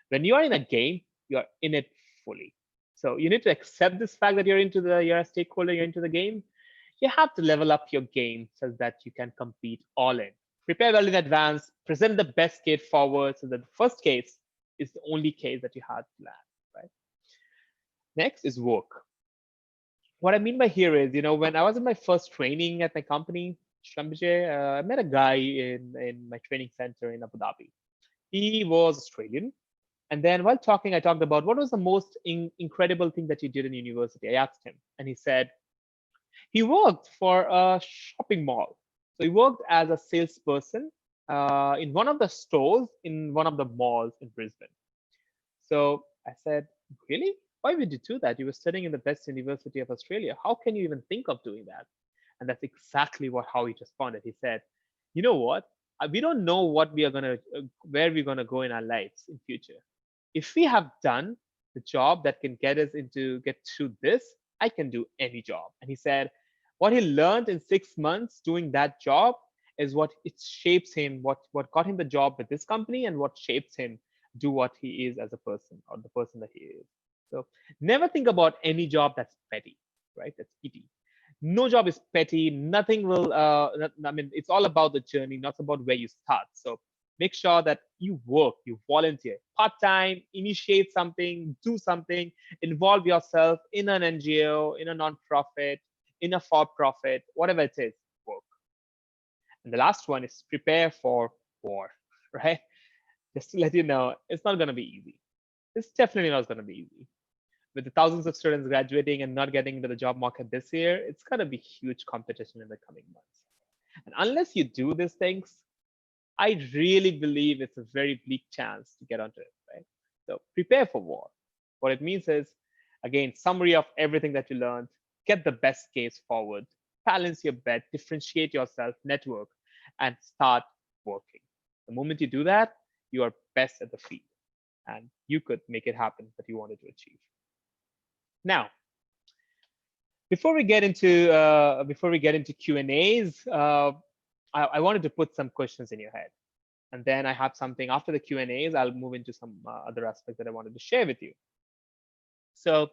When you are in a game, you're in it fully. So you need to accept this fact that you're a stakeholder, you're into the game. You have to level up your game so that you can compete all in. Prepare well in advance, present the best case forward so that the first case is the only case that you have to land, right? Next is work. What I mean by here is, when I was in my first training at my company, Shambhije, I met a guy in my training center in Abu Dhabi. He was Australian. And then while talking, I talked about what was the most incredible thing that you did in university. I asked him, and he said he worked for a shopping mall. So he worked as a salesperson in one of the stores in one of the malls in Brisbane. So I said, really? Why would you do that? You were studying in the best university of Australia. How can you even think of doing that? And that's exactly how he responded. He said, you know what? We don't know what we are gonna, where we're gonna go in our lives in future. If we have done the job that can get through this, I can do any job. And he said, what he learned in 6 months doing that job is what it shapes him, what got him the job with this company, and what shapes him do what he is as a person, or the person that he is. So never think about any job that's petty, right? That's petty. No job is petty. Nothing will. I mean, it's all about the journey, not about where you start. So make sure that you work, you volunteer, part time, initiate something, do something, involve yourself in an NGO, in a non-profit, in a for-profit, whatever it is. Work. And the last one is prepare for war, right? Just to let you know, it's not going to be easy. It's definitely not going to be easy. With the thousands of students graduating and not getting into the job market this year, it's going to be huge competition in the coming months. And unless you do these things, I really believe it's a very bleak chance to get onto it, right? So prepare for war. What it means is, again, summary of everything that you learned, get the best case forward, balance your bet, differentiate yourself, network, and start working. The moment you do that, you are best at the field, and you could make it happen that you wanted to achieve. Now, before we get into Q&As, I wanted to put some questions in your head, and then I have something after the Q&As. I'll move into some other aspects that I wanted to share with you. So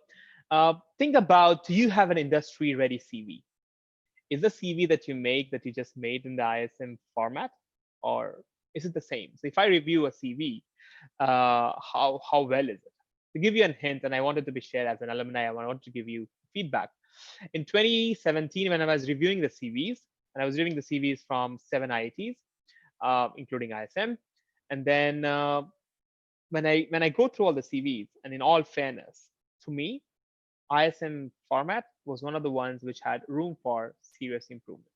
think about, do you have an industry-ready CV? Is the CV that you just made in the ISM format, or is it the same? So if I review a CV, how well is it? To give you a hint, and I wanted to be shared as an alumni, I wanted to give you feedback. In 2017, when I was reviewing the CVs, and I was reviewing the CVs from 7 IITs, including ISM, and then when I go through all the CVs, and in all fairness, to me, ISM format was one of the ones which had room for serious improvement.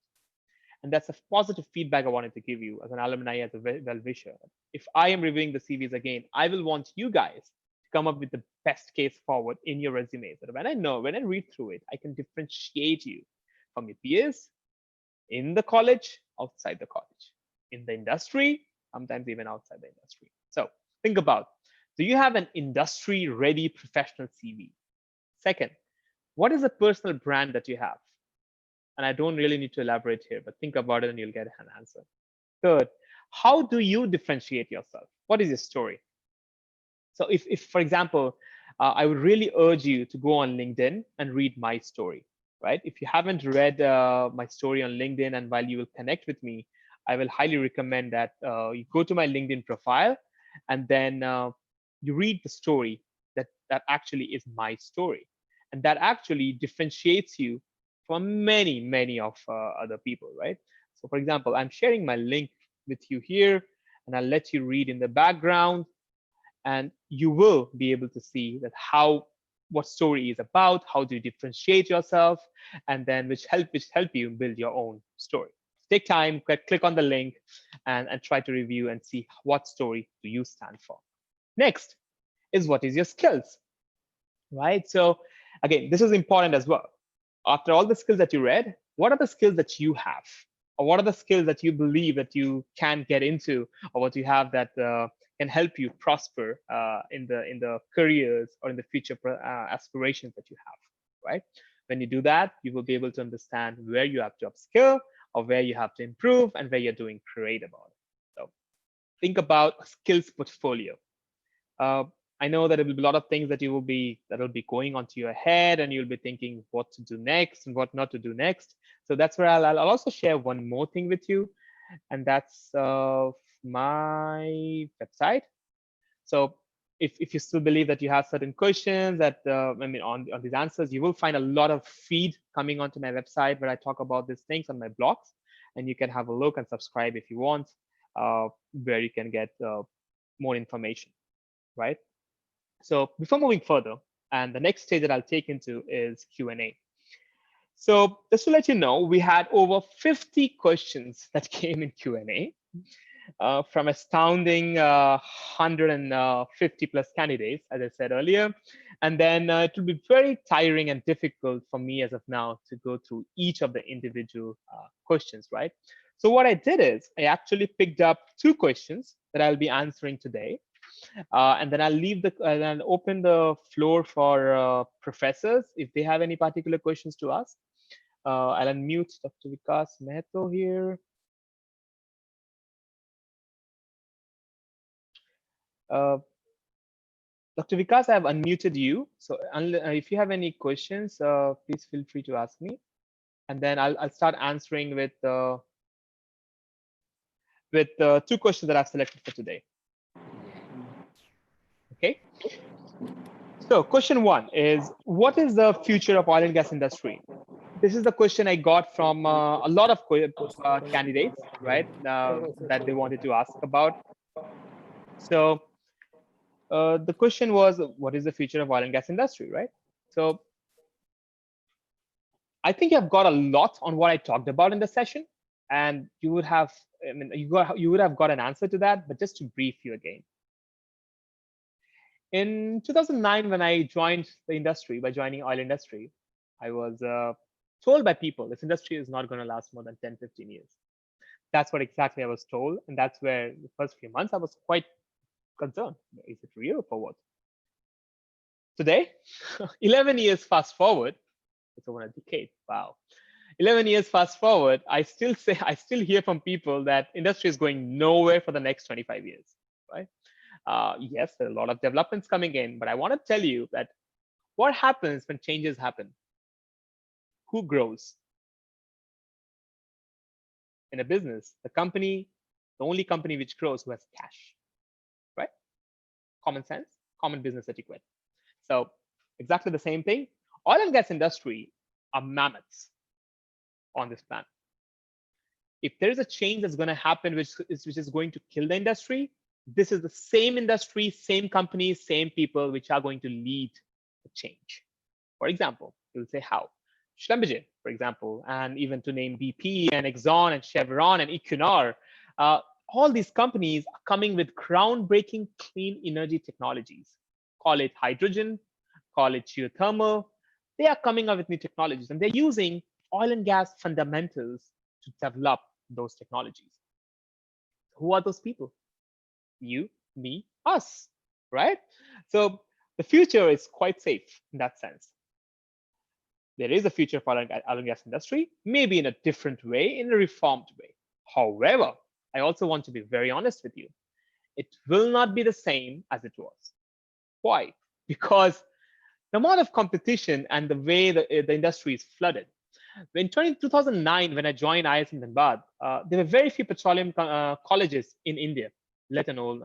And that's a positive feedback I wanted to give you as an alumni, as a well-wisher. If I am reviewing the CVs again, I will want you guys to come up with the best case forward in your resume. So when I read through it, I can differentiate you from your peers in the college, outside the college, in the industry, sometimes even outside the industry. So think about, do you have an industry-ready professional CV? Second, what is the personal brand that you have? And I don't really need to elaborate here, but think about it and you'll get an answer. Third, how do you differentiate yourself? What is your story? So if for example, I would really urge you to go on LinkedIn and read my story, right? If you haven't read my story on LinkedIn, and while you will connect with me, I will highly recommend that you go to my LinkedIn profile and then you read the story that actually is my story. And that actually differentiates you from many of other people, right? So for example, I'm sharing my link with you here, and I'll let you read in the background, and you will be able to see that how what story is about, how do you differentiate yourself, and then which help you build your own story. Take time, click on the link, and try to review and see what story do you stand for. Next is what is your skills, right? So again, this is important as well. After all the skills that you read, what are the skills that you have? Or what are the skills that you believe that you can get into, or what you have that can help you prosper in the careers or in the future aspirations that you have, right? When you do that, you will be able to understand where you have to upskill or where you have to improve and where you're doing great about it. So think about a skills portfolio. I know that there will be a lot of things that will be going onto your head, and you'll be thinking what to do next and what not to do next. So that's where I'll also share one more thing with you, and that's my website. So if you still believe that you have certain questions that on these answers, you will find a lot of feed coming onto my website where I talk about these things on my blogs, and you can have a look and subscribe if you want, where you can get more information, right? So before moving further, and the next stage that I'll take into is Q&A. So just to let you know, we had over 50 questions that came in Q&A from astounding 150 plus candidates, as I said earlier. And then it will be very tiring and difficult for me as of now to go through each of the individual questions, right? So what I did is I actually picked up 2 questions that I'll be answering today. And then I'll open the floor for professors if they have any particular questions to ask. I'll unmute Dr. Vikas Mehto here. Dr. Vikas, I have unmuted you. So if you have any questions, please feel free to ask me. And then I'll start answering with 2 questions that I've selected for today. Okay. So question 1 is, what is the future of oil and gas industry? This is the question I got from a lot of candidates, right, that they wanted to ask about. So the question was, what is the future of oil and gas industry, right? So I think I've got a lot on what I talked about in the session, and you would have, you would have got an answer to that, but just to brief you again. In 2009, when I joined the industry, by joining oil industry, I was told by people this industry is not going to last more than 10, 15 years. That's what exactly I was told. And that's where the first few months I was quite concerned. Is it real or what? Today, 11 years fast forward, it's over a decade. Wow. 11 years fast forward, I still hear from people that industry is going nowhere for the next 25 years, right? Yes, there are a lot of developments coming in, but I want to tell you that what happens when changes happen? Who grows? In a business, the only company which grows who has cash, right? Common sense, common business etiquette. So exactly the same thing. Oil and gas industry are mammoths on this planet. If there is a change that's going to happen, which is going to kill the industry, this is the same industry, same companies, same people which are going to lead the change. For example, you'll say how? Schlumberger, for example, and even to name BP and Exxon and Chevron and Equinor, all these companies are coming with groundbreaking clean energy technologies. Call it hydrogen, call it geothermal. They are coming up with new technologies, and they're using oil and gas fundamentals to develop those technologies. Who are those people? You, me, us, right? So the future is quite safe in that sense. There is a future for oil and gas industry, maybe in a different way, in a reformed way. However, I also want to be very honest with you. It will not be the same as it was. Why? Because the amount of competition and the way the industry is flooded. In 2009, when I joined IISc Dhanbad, there were very few petroleum colleges in India, let alone,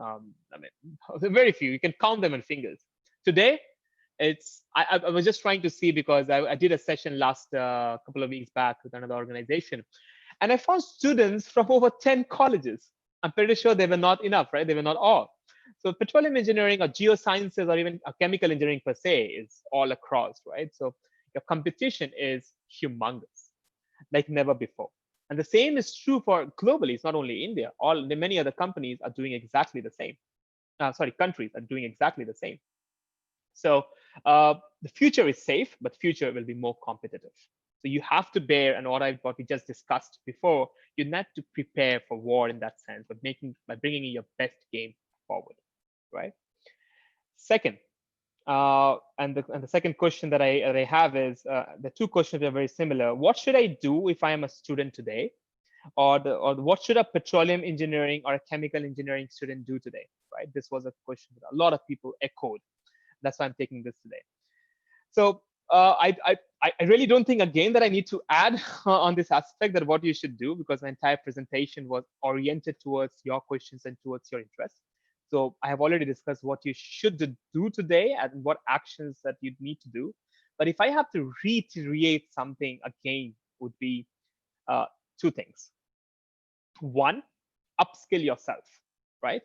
very few. You can count them on fingers. Today, I was just trying to see, because I did a session last couple of weeks back with another organization, and I found students from over 10 colleges. I'm pretty sure they were not enough, right? They were not all. So petroleum engineering or geosciences or even chemical engineering per se is all across, right? So your competition is humongous, like never before. And the same is true for globally. It's not only India. Many other companies are doing exactly the same. Countries are doing exactly the same. So the future is safe, but future will be more competitive. So you have to bear, and what we just discussed before, you need to prepare for war in that sense, by bringing in your best game forward, right? Second, and the second question that I have is the two questions are very similar. What should I do if I am a student today, or what should a petroleum engineering or a chemical engineering student do today? Right, this was a question that a lot of people echoed. That's why I'm taking this today. So I really don't think again that I need to add on this aspect that what you should do, because my entire presentation was oriented towards your questions and towards your interests. So I have already discussed what you should do today and what actions that you need to do. But if I have to reiterate something again, would be uh, two things. One, upskill yourself, right?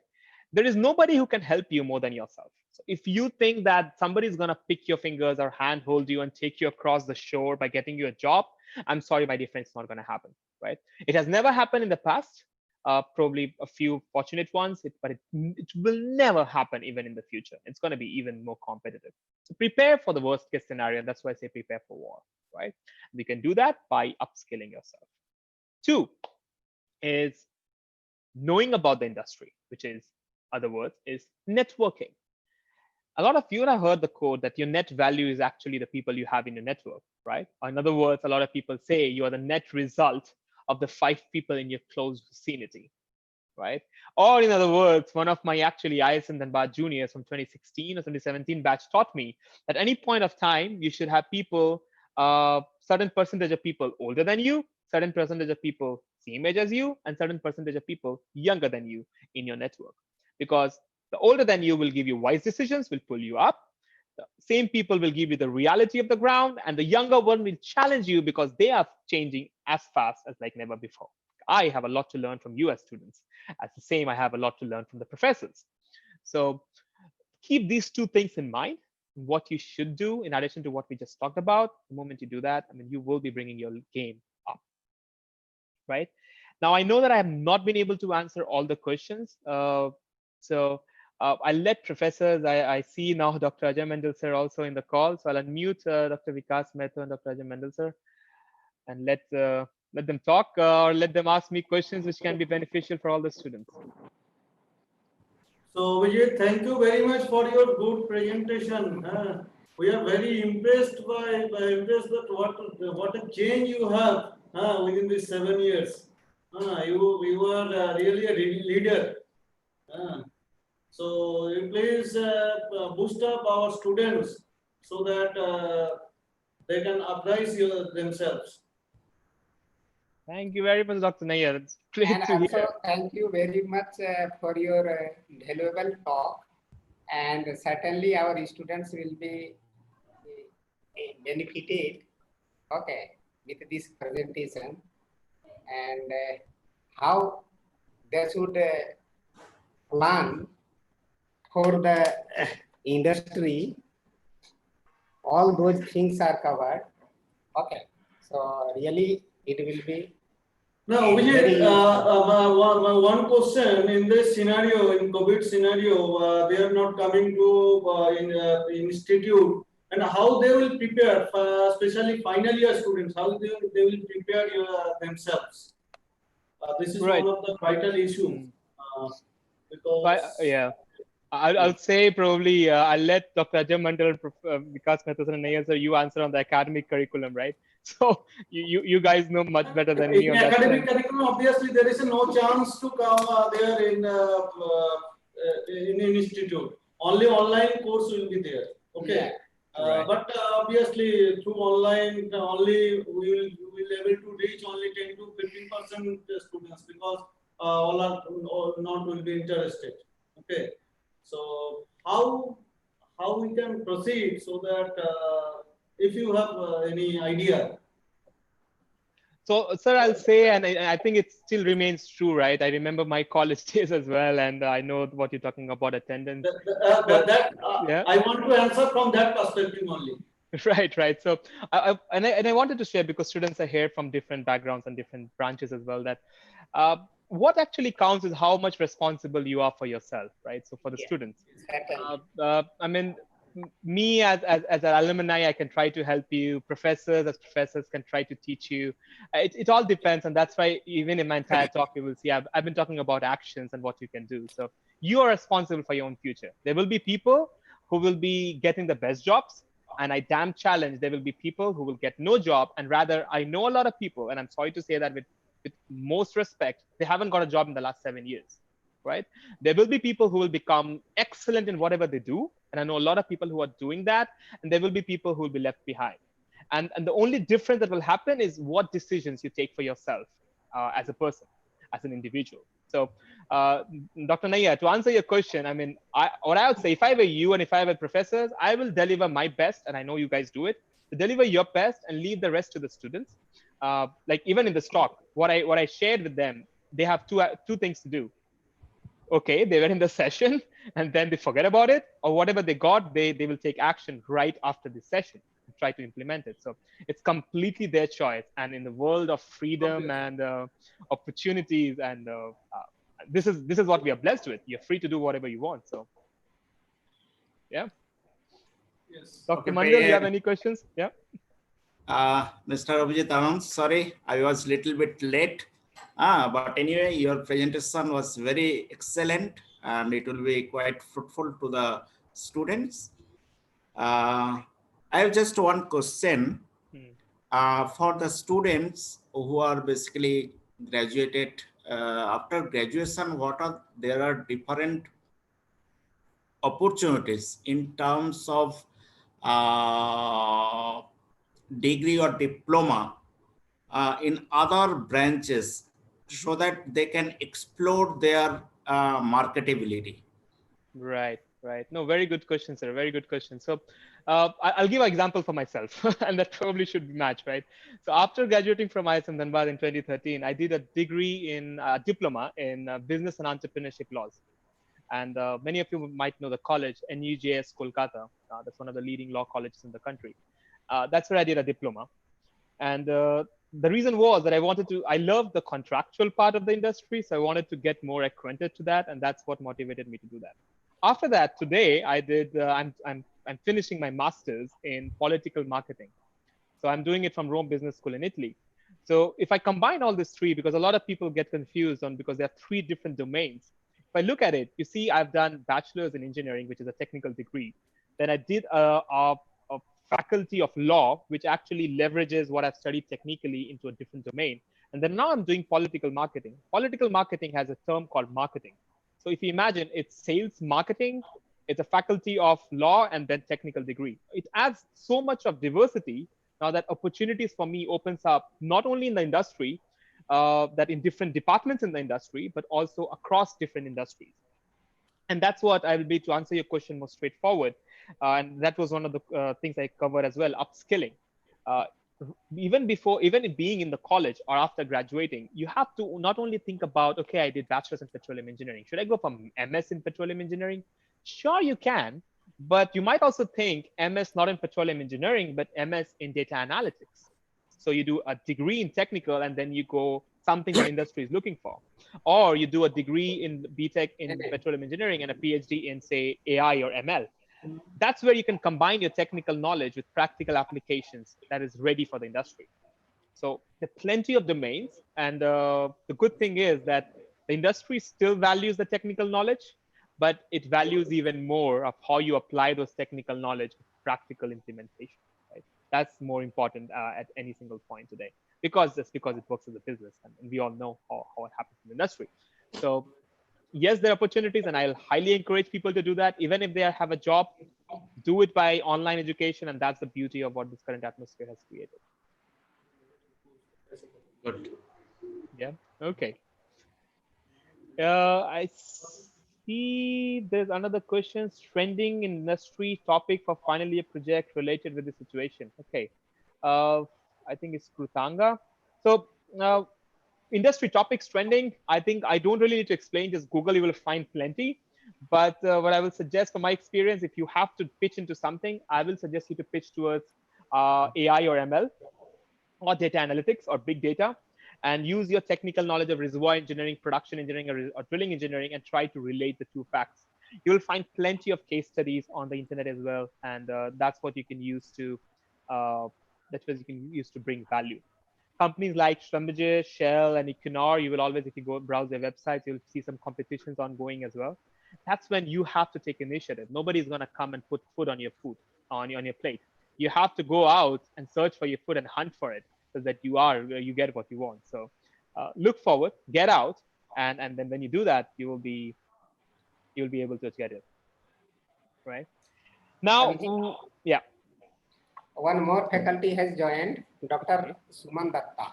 There is nobody who can help you more than yourself. So if you think that somebody's going to pick your fingers or handhold you and take you across the shore by getting you a job, I'm sorry, my dear friend, it's not going to happen, right? It has never happened in the past. Probably a few fortunate ones, but it will never happen even in the future. It's going to be even more competitive. So prepare for the worst case scenario. That's why I say prepare for war, right? You can do that by upskilling yourself. Two is knowing about the industry, which is, other words, is networking. A lot of you have heard the quote that your net value is actually the people you have in your network, right? Or in other words, a lot of people say you are the net result of the 5 people in your close vicinity, right? Or in other words, one of my actually ISN Dhanbad juniors from 2016 or 2017 batch taught me that any point of time, you should have people, certain percentage of people older than you, certain percentage of people same age as you, and certain percentage of people younger than you in your network. Because the older than you will give you wise decisions, will pull you up. The same people will give you the reality of the ground, and the younger one will challenge you because they are changing as fast as like never before. I have a lot to learn from you as students. As the same, I have a lot to learn from the professors. So keep these two things in mind. What you should do in addition to what we just talked about. The moment you do that, I mean, you will be bringing your game up, right? Now, I know that I have not been able to answer all the questions. So I'll let professors, I see now Dr. Ajay Mendel sir also in the call. So I'll unmute Dr. Vikas Mehta and Dr. Ajay Mendel sir, and let them talk, or let them ask me questions which can be beneficial for all the students. So Vijay, thank you very much for your good presentation. We are very impressed that what a change you have within these 7 years. You are really a leader. So you please boost up our students so that they can uprise themselves. Thank you very much, Dr. Nair. It's great And to also, hear. thank you very much for your valuable talk. And certainly, our students will be benefited, okay, with this presentation, and how they should plan for the industry. All those things are covered. Okay, so really, it will be. Now, Vijay, one question in this scenario, in COVID scenario, they are not coming to institute, and how they will prepare, especially final year students, how they will prepare themselves. This is Right. one of the vital issues because Yeah. I'll say probably I'll let Dr. Ajay Mandal and Vikas Mehta and Nair sir, you answer on the academic curriculum, right? So you guys know much better than me in on that academic sense. curriculum, obviously there is no chance to come there in institute. Only online course will be there. Okay. Yeah, right. But obviously through online only we will able to reach only 10 to 15% students because all not will be interested. Okay. So how we can proceed so that if you have any idea. So, sir, I'll say, and I think it still remains true, right? I remember my college days as well, and I know what you're talking about attendance. Yeah. I want to answer from that perspective only. Right, right. So, I wanted to share, because students are here from different backgrounds and different branches as well, that uh, what actually counts is how much responsible you are for yourself, right? So for the Yeah, students, certainly. I mean, me as an alumni, I can try to help you. Professors as professors can try to teach you. It all depends, and that's why even in my entire talk, you will see I've been talking about actions and what you can do. So you are responsible for your own future. There will be people who will be getting the best jobs, and I damn challenge there will be people who will get no job. And rather, I know a lot of people, and I'm sorry to say that with most respect, they haven't got a job in the last 7 years, right? There will be people who will become excellent in whatever they do, and I know a lot of people who are doing that, and there will be people who will be left behind. And the only difference that will happen is what decisions you take for yourself as a person, as an individual. So, uh, Dr. Naya, to answer your question, I mean, what I would say, if I were you and if I were professors, I will deliver my best, and I know you guys do it, to deliver your best and leave the rest to the students. Like even in the stock, what I shared with them, they have two things to do. Okay, they were in the session and then they forget about it, or whatever they got, they will take action right after the session and try to implement it. So it's completely their choice. And in the world of freedom Okay. and opportunities, and this is what we are blessed with. You're free to do whatever you want. So yeah. Yes. Dr. Okay, Mandal, you have any questions? Yeah. Mr. Abhijeet Anand, sorry, I was little bit late. But anyway, your presentation was very excellent and it will be quite fruitful to the students. I have just one question. Hmm. For the students who are basically graduated, after graduation, there are different opportunities in terms of uh, degree or diploma in other branches so that they can explore their marketability. Right, right. No, very good question, sir. Very good question. So, I'll give an example for myself, and that probably should match, right? So, after graduating from ISM Dhanbad in 2013, I did a degree in diploma in business and entrepreneurship laws. And many of you might know the college, NUJS Kolkata. That's one of the leading law colleges in the country. That's where I did a diploma. And the reason was that I love the contractual part of the industry. So I wanted to get more acquainted to that. And that's what motivated me to do that. After that, today I'm finishing my master's in political marketing. So I'm doing it from Rome Business School in Italy. So if I combine all these three, because a lot of people get confused on, because there are three different domains. If I look at it, you see, I've done bachelor's in engineering, which is a technical degree. Then I did a faculty of law, which actually leverages what I've studied technically into a different domain. And then now I'm doing political marketing. Political marketing has a term called marketing. So if you imagine, it's sales marketing, it's a faculty of law, and then technical degree. It adds so much of diversity now that opportunities for me opens up not only in the industry, that in different departments in the industry, but also across different industries. And that's what I will be, to answer your question more straightforward. And that was one of the things I covered as well, upskilling. Uh, even being in the college or after graduating, you have to not only think about, okay, I did bachelor's in petroleum engineering. Should I go for MS in petroleum engineering? Sure, you can, but you might also think MS not in petroleum engineering, but MS in data analytics. So you do a degree in technical and then you go something the industry is looking for. Or you do a degree in BTech in petroleum engineering and a PhD in, say, AI or ML. That's where you can combine your technical knowledge with practical applications that is ready for the industry. So there are plenty of domains. And the good thing is that the industry still values the technical knowledge, but it values even more of how you apply those technical knowledge with practical implementation, right? That's more important at any single point today, because it works as a business, and we all know how it happens in the industry. So yes, there are opportunities, and I'll highly encourage people to do that. Even if they have a job, do it by online education, and that's the beauty of what this current atmosphere has created. Good. Yeah. Okay. I see there's another question. Trending industry topic for final year project related with the situation. Okay. Uh, I think it's Krutanga. So industry topics trending, I think I don't really need to explain, just Google, you will find plenty. But what I will suggest from my experience, if you have to pitch into something, I will suggest you to pitch towards AI or ML or data analytics or big data, and use your technical knowledge of reservoir engineering, production engineering, or drilling engineering, and try to relate the two facts. You will find plenty of case studies on the internet as well, and that's what you can use to bring value. Companies like Schlumberger, Shell, and Equinor, you will always, if you go browse their websites, you'll see some competitions ongoing as well. That's when you have to take initiative. Nobody's going to come and put food on on your plate. You have to go out and search for your food and hunt for it, so that you get what you want. So look forward, get out, and then when you do that, you'll be able to get it. Right now, Abhijeet, yeah. one more faculty has joined, Dr. Suman Datta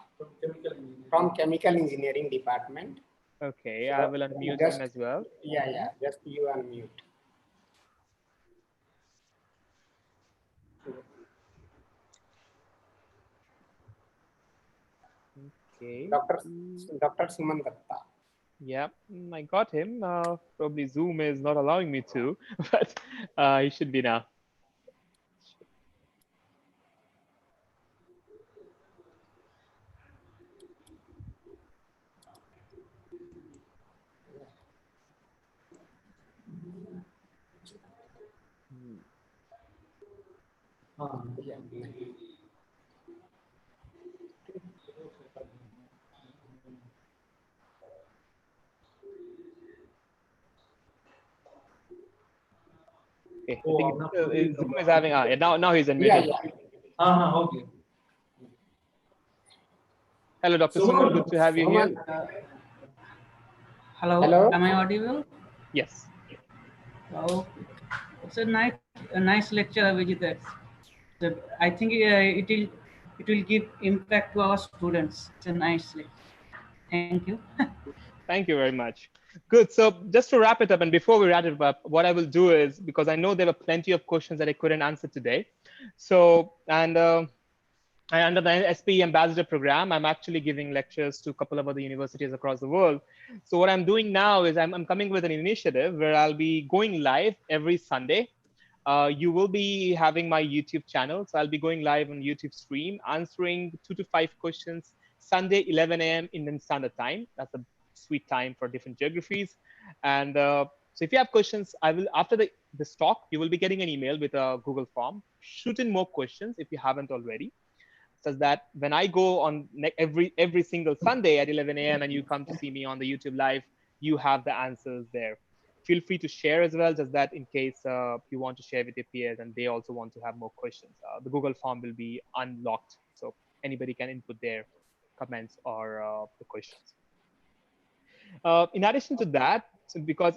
from Chemical Engineering Department. Okay, So I will unmute him as well. Yeah, just you unmute. Okay. Dr. Suman Datta. Yeah, I got him. Probably Zoom is not allowing me to, but he should be now. Yeah. Okay, I think Zoom is having. Yeah, now he's unmuted. Okay. Hello, Dr. Suman. Good to have you here. Hello. Am I audible? Yes. Oh, it's a nice lecture, Abhijeet. I think it will give impact to our students. It's a nice lecture. Thank you. Thank you very much. Good. So just to wrap it up, and before we wrap it up, what I will do is, because I know there were plenty of questions that I couldn't answer today. So, and under the SPE Ambassador Program, I'm actually giving lectures to a couple of other universities across the world. So what I'm doing now is I'm coming with an initiative where I'll be going live every Sunday. You will be having my YouTube channel. So I'll be going live on YouTube stream, answering 2 to 5 questions, Sunday, 11 a.m. Indian Standard Time. That's a sweet time for different geographies. And so if you have questions, I will, after this talk, you will be getting an email with a Google form. Shoot in more questions if you haven't already, so that when I go on every single Sunday at 11 a.m. and you come to see me on the YouTube live, you have the answers there. Feel free to share as well, just that in case you want to share with your peers and they also want to have more questions. The Google form will be unlocked, so anybody can input their comments or the questions. In addition to that, so because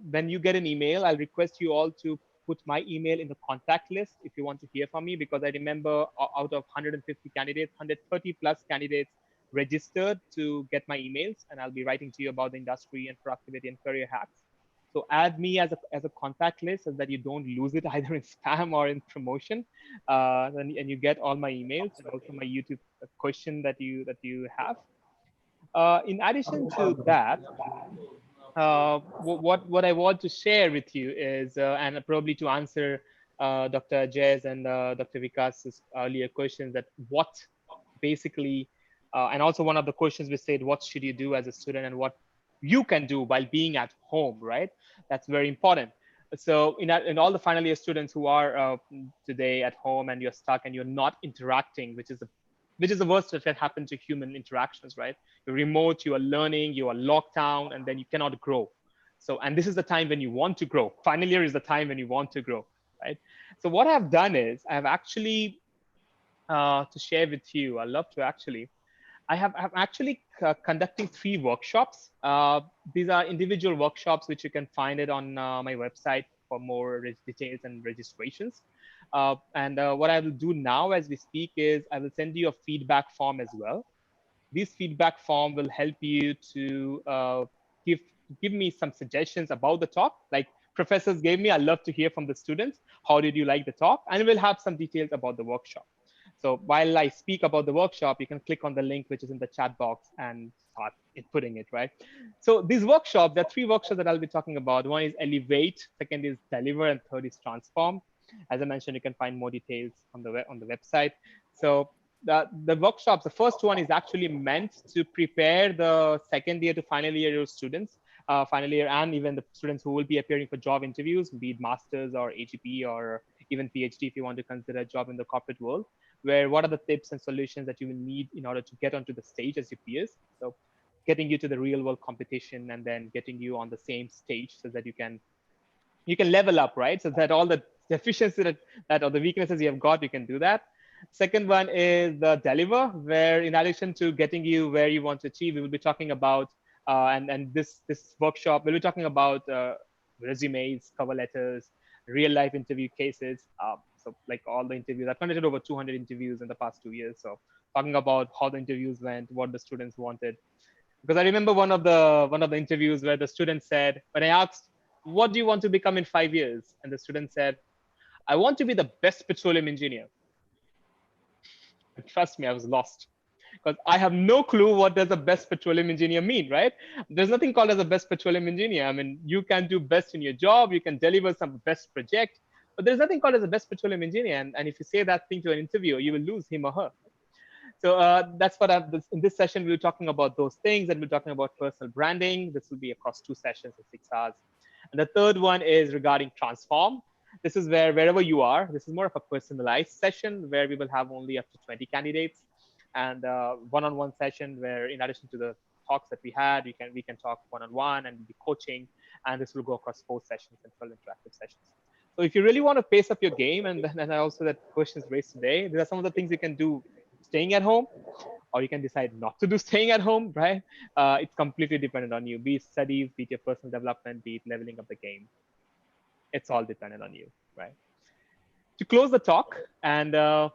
when you get an email, I'll request you all to put my email in the contact list if you want to hear from me, because I remember out of 150 candidates, 130 plus candidates registered to get my emails, and I'll be writing to you about the industry and productivity and career hacks. So add me as a contact list so that you don't lose it either in spam or in promotion, and you get all my emails and also my YouTube question that you have. In addition to that, what I want to share with you is, and probably to answer Dr. Ajay's and Dr. Vikas's earlier questions, that what basically, and also one of the questions we said, what should you do as a student and what you can do while being at home, right? That's very important. So in all the final year students who are today at home and you're stuck and you're not interacting, which is the worst that can happen to human interactions, right? You're remote, you are learning, you are locked down, and then you cannot grow. So, and this is the time when you want to grow. Final year is the time when you want to grow, right? So what I've done is I've actually, to share with you, I love to actually, I'm actually conducting 3 workshops. These are individual workshops, which you can find it on my website for more details and registrations. And what I will do now as we speak is I will send you a feedback form as well. This feedback form will help you to give me some suggestions about the talk. Like professors gave me, I love to hear from the students. How did you like the talk? And we'll have some details about the workshop. So while I speak about the workshop, you can click on the link which is in the chat box and start putting it, right? So these workshops, there are 3 workshops that I'll be talking about. One is Elevate, second is Deliver, and third is Transform. As I mentioned, you can find more details on the website. So the workshops, the first one is actually meant to prepare the second year to final year students, final year, and even the students who will be appearing for job interviews, be it masters or AGP or even PhD if you want to consider a job in the corporate world, where what are the tips and solutions that you will need in order to get onto the stage as your peers. So getting you to the real world competition and then getting you on the same stage so that you can level up, right? So that all the deficiencies that or the weaknesses you have got, you can do that. Second one is the Deliver, where in addition to getting you where you want to achieve, we will be talking about and this workshop we'll be talking about resumes, cover letters, real life interview cases. So like all the interviews, I've conducted over 200 interviews in the past 2 years. So talking about how the interviews went, what the students wanted. Because I remember one of the interviews where the student said, when I asked, what do you want to become in 5 years? And the student said, I want to be the best petroleum engineer. And trust me, I was lost because I have no clue what does a best petroleum engineer mean, right? There's nothing called as a best petroleum engineer. I mean, you can do best in your job, you can deliver some best project, but there's nothing called as a best petroleum engineer. And if you say that thing to an interviewer, you will lose him or her. So that's what in this session, we're talking about those things, and we're talking about personal branding. This will be across 2 sessions of 6 hours. And the third one is regarding Transform. This is where wherever you are, this is more of a personalized session where we will have only up to 20 candidates, and one-on-one session where in addition to the talks that we had, we can talk one-on-one and be coaching, and this will go across 4 sessions and 12 interactive sessions. So if you really want to pace up your game, and also that questions raised today, these are some of the things you can do staying at home, or you can decide not to do staying at home, right? It's completely dependent on you, be it studies, be it your personal development, be it leveling up the game. It's all dependent on you, right? To close the talk and to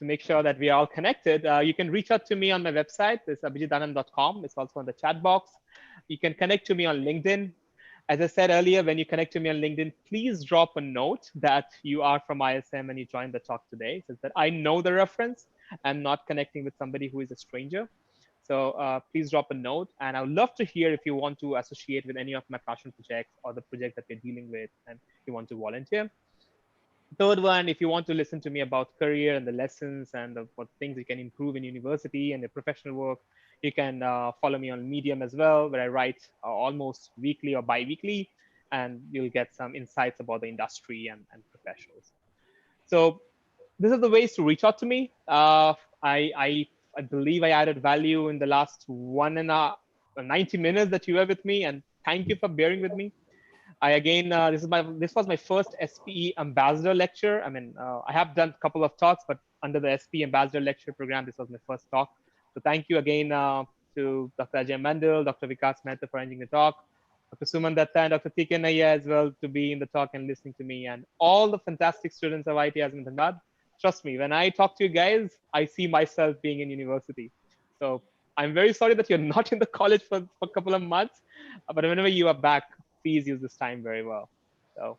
make sure that we are all connected, you can reach out to me on my website. It's abhijeetanand.com. It's also on the chat box. You can connect to me on LinkedIn. As I said earlier, when you connect to me on LinkedIn, please drop a note that you are from ISM and you joined the talk today, so that I know the reference. I'm not connecting with somebody who is a stranger. So please drop a note, and I would love to hear if you want to associate with any of my passion projects or the project that you're dealing with and you want to volunteer. Third one, if you want to listen to me about career and the lessons and what things you can improve in university and your professional work, you can follow me on Medium as well, where I write almost weekly or bi-weekly, and you'll get some insights about the industry and professionals. So this is the ways to reach out to me. I believe I added value in the last 90 minutes that you were with me, and thank you for bearing with me. I again, this was my first SPE ambassador lecture. I mean, I have done a couple of talks, but under the SPE ambassador lecture program, this was my first talk. So thank you again to Dr. Ajay Mandal, Dr. Vikas Mehta for arranging the talk, Dr. Suman Datta and Dr. TK Naya as well to be in the talk and listening to me, and all the fantastic students of IIT Azimuthanad. Trust me, when I talk to you guys, I see myself being in university. So I'm very sorry that you're not in the college for a couple of months, but whenever you are back, please use this time very well. So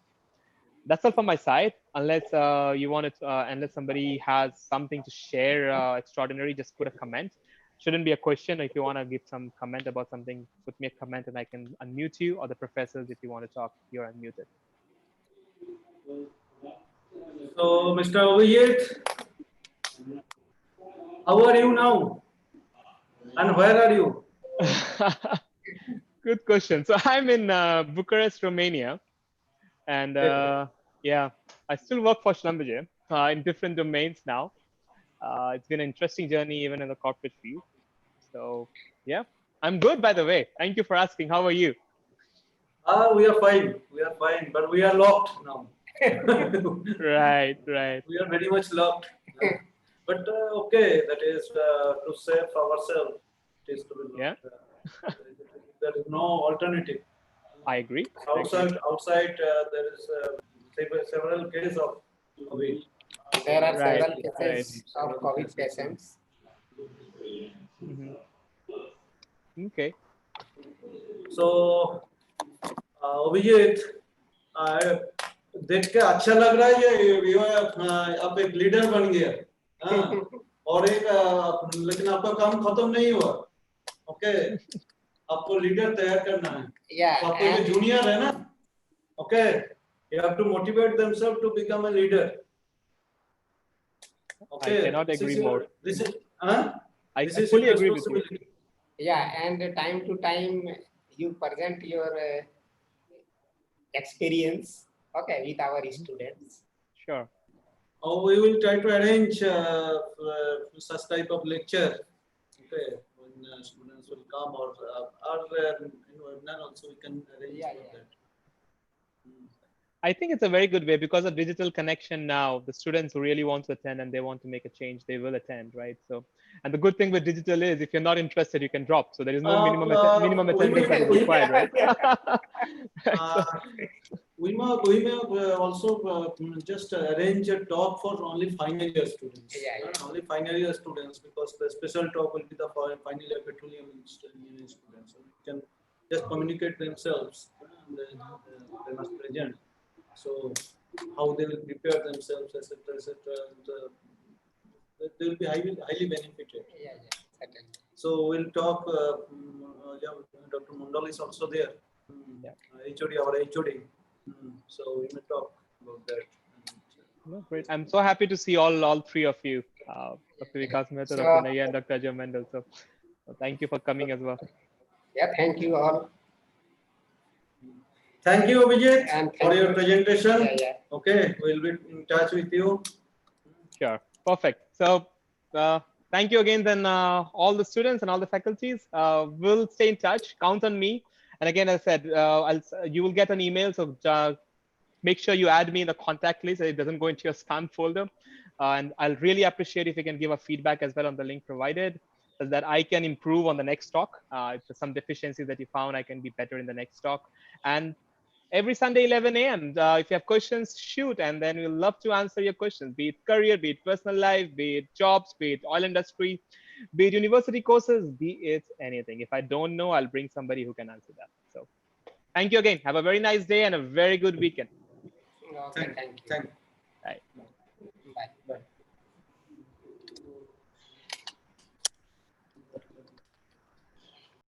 that's all from my side. Unless you want to, unless somebody has something to share extraordinary, just put a comment. Shouldn't be a question. If you want to give some comment about something, put me a comment and I can unmute you, or the professors, if you want to talk, you're unmuted. So, Mr. Abhijeet, how are you now? And where are you? Good question. So I'm in Bucharest, Romania, and yeah, I still work for Schlumberger in different domains now. It's been an interesting journey, even in the corporate field. So yeah, I'm good, by the way. Thank you for asking. How are you? We are fine. We are fine, but we are locked now. Right, right. We are very much locked. But okay, that is to save ourselves. It is to be Yeah. There is no alternative. I agree. Outside there is several cases of COVID. There are Right, several cases of COVID patients. Mm-hmm. Okay. So, Abhijeet, देख के अच्छा लग रहा है ये आप एक leader बन गया हाँ और एक लेकिन आपका काम खत्म नहीं हुआ ओके आपको लीडर तैयार करना है तो आपको जो जूनियर है ना okay you have to motivate themselves to become a leader okay I cannot agree more. this is I this is fully your agree with you. responsibility. Yeah, and time to time you present your experience, okay, with our students. Sure. Oh, we will try to arrange such type of lecture. Okay, when students will come or in webinar also we can arrange that. I think it's a very good way because of digital connection now, the students who really want to attend and they want to make a change, they will attend, right? So, and the good thing with digital is if you're not interested, you can drop. So there is no minimum attendance that is required, right? We may also just arrange a talk for only final year students. Only final year students because the special talk will be the final year petroleum students. So we can just communicate themselves. They must present. So how they will prepare themselves, etc., etc. They will be highly benefited. Certainly. So we'll talk. Dr. Mondal is also there. HOD, our HOD. So we may talk about that. No, great. I'm so happy to see all three of you, Dr. Vikas Mehta, Dr. Naya, and Dr. Ajay Mendel. So thank you for coming as well. Yeah, thank you all. Thank you, Abhijeet, for your presentation. Yeah. Okay, we'll be in touch with you. Sure. Perfect. So thank you again, then all the students and all the faculties. We'll stay in touch. Count on me. And again, as I said, you will get an email. So make sure you add me in the contact list so it doesn't go into your spam folder. And I'll really appreciate if you can give a feedback as well on the link provided so that I can improve on the next talk. If there's some deficiencies that you found, I can be better in the next talk. And every Sunday, 11 a.m. If you have questions, shoot, and then we'll love to answer your questions, be it career, be it personal life, be it jobs, be it oil industry, be it university courses, be it anything. If I don't know, I'll bring somebody who can answer that. So thank you again. Have a very nice day and a very good weekend. Okay, thank you. Thank you. Bye.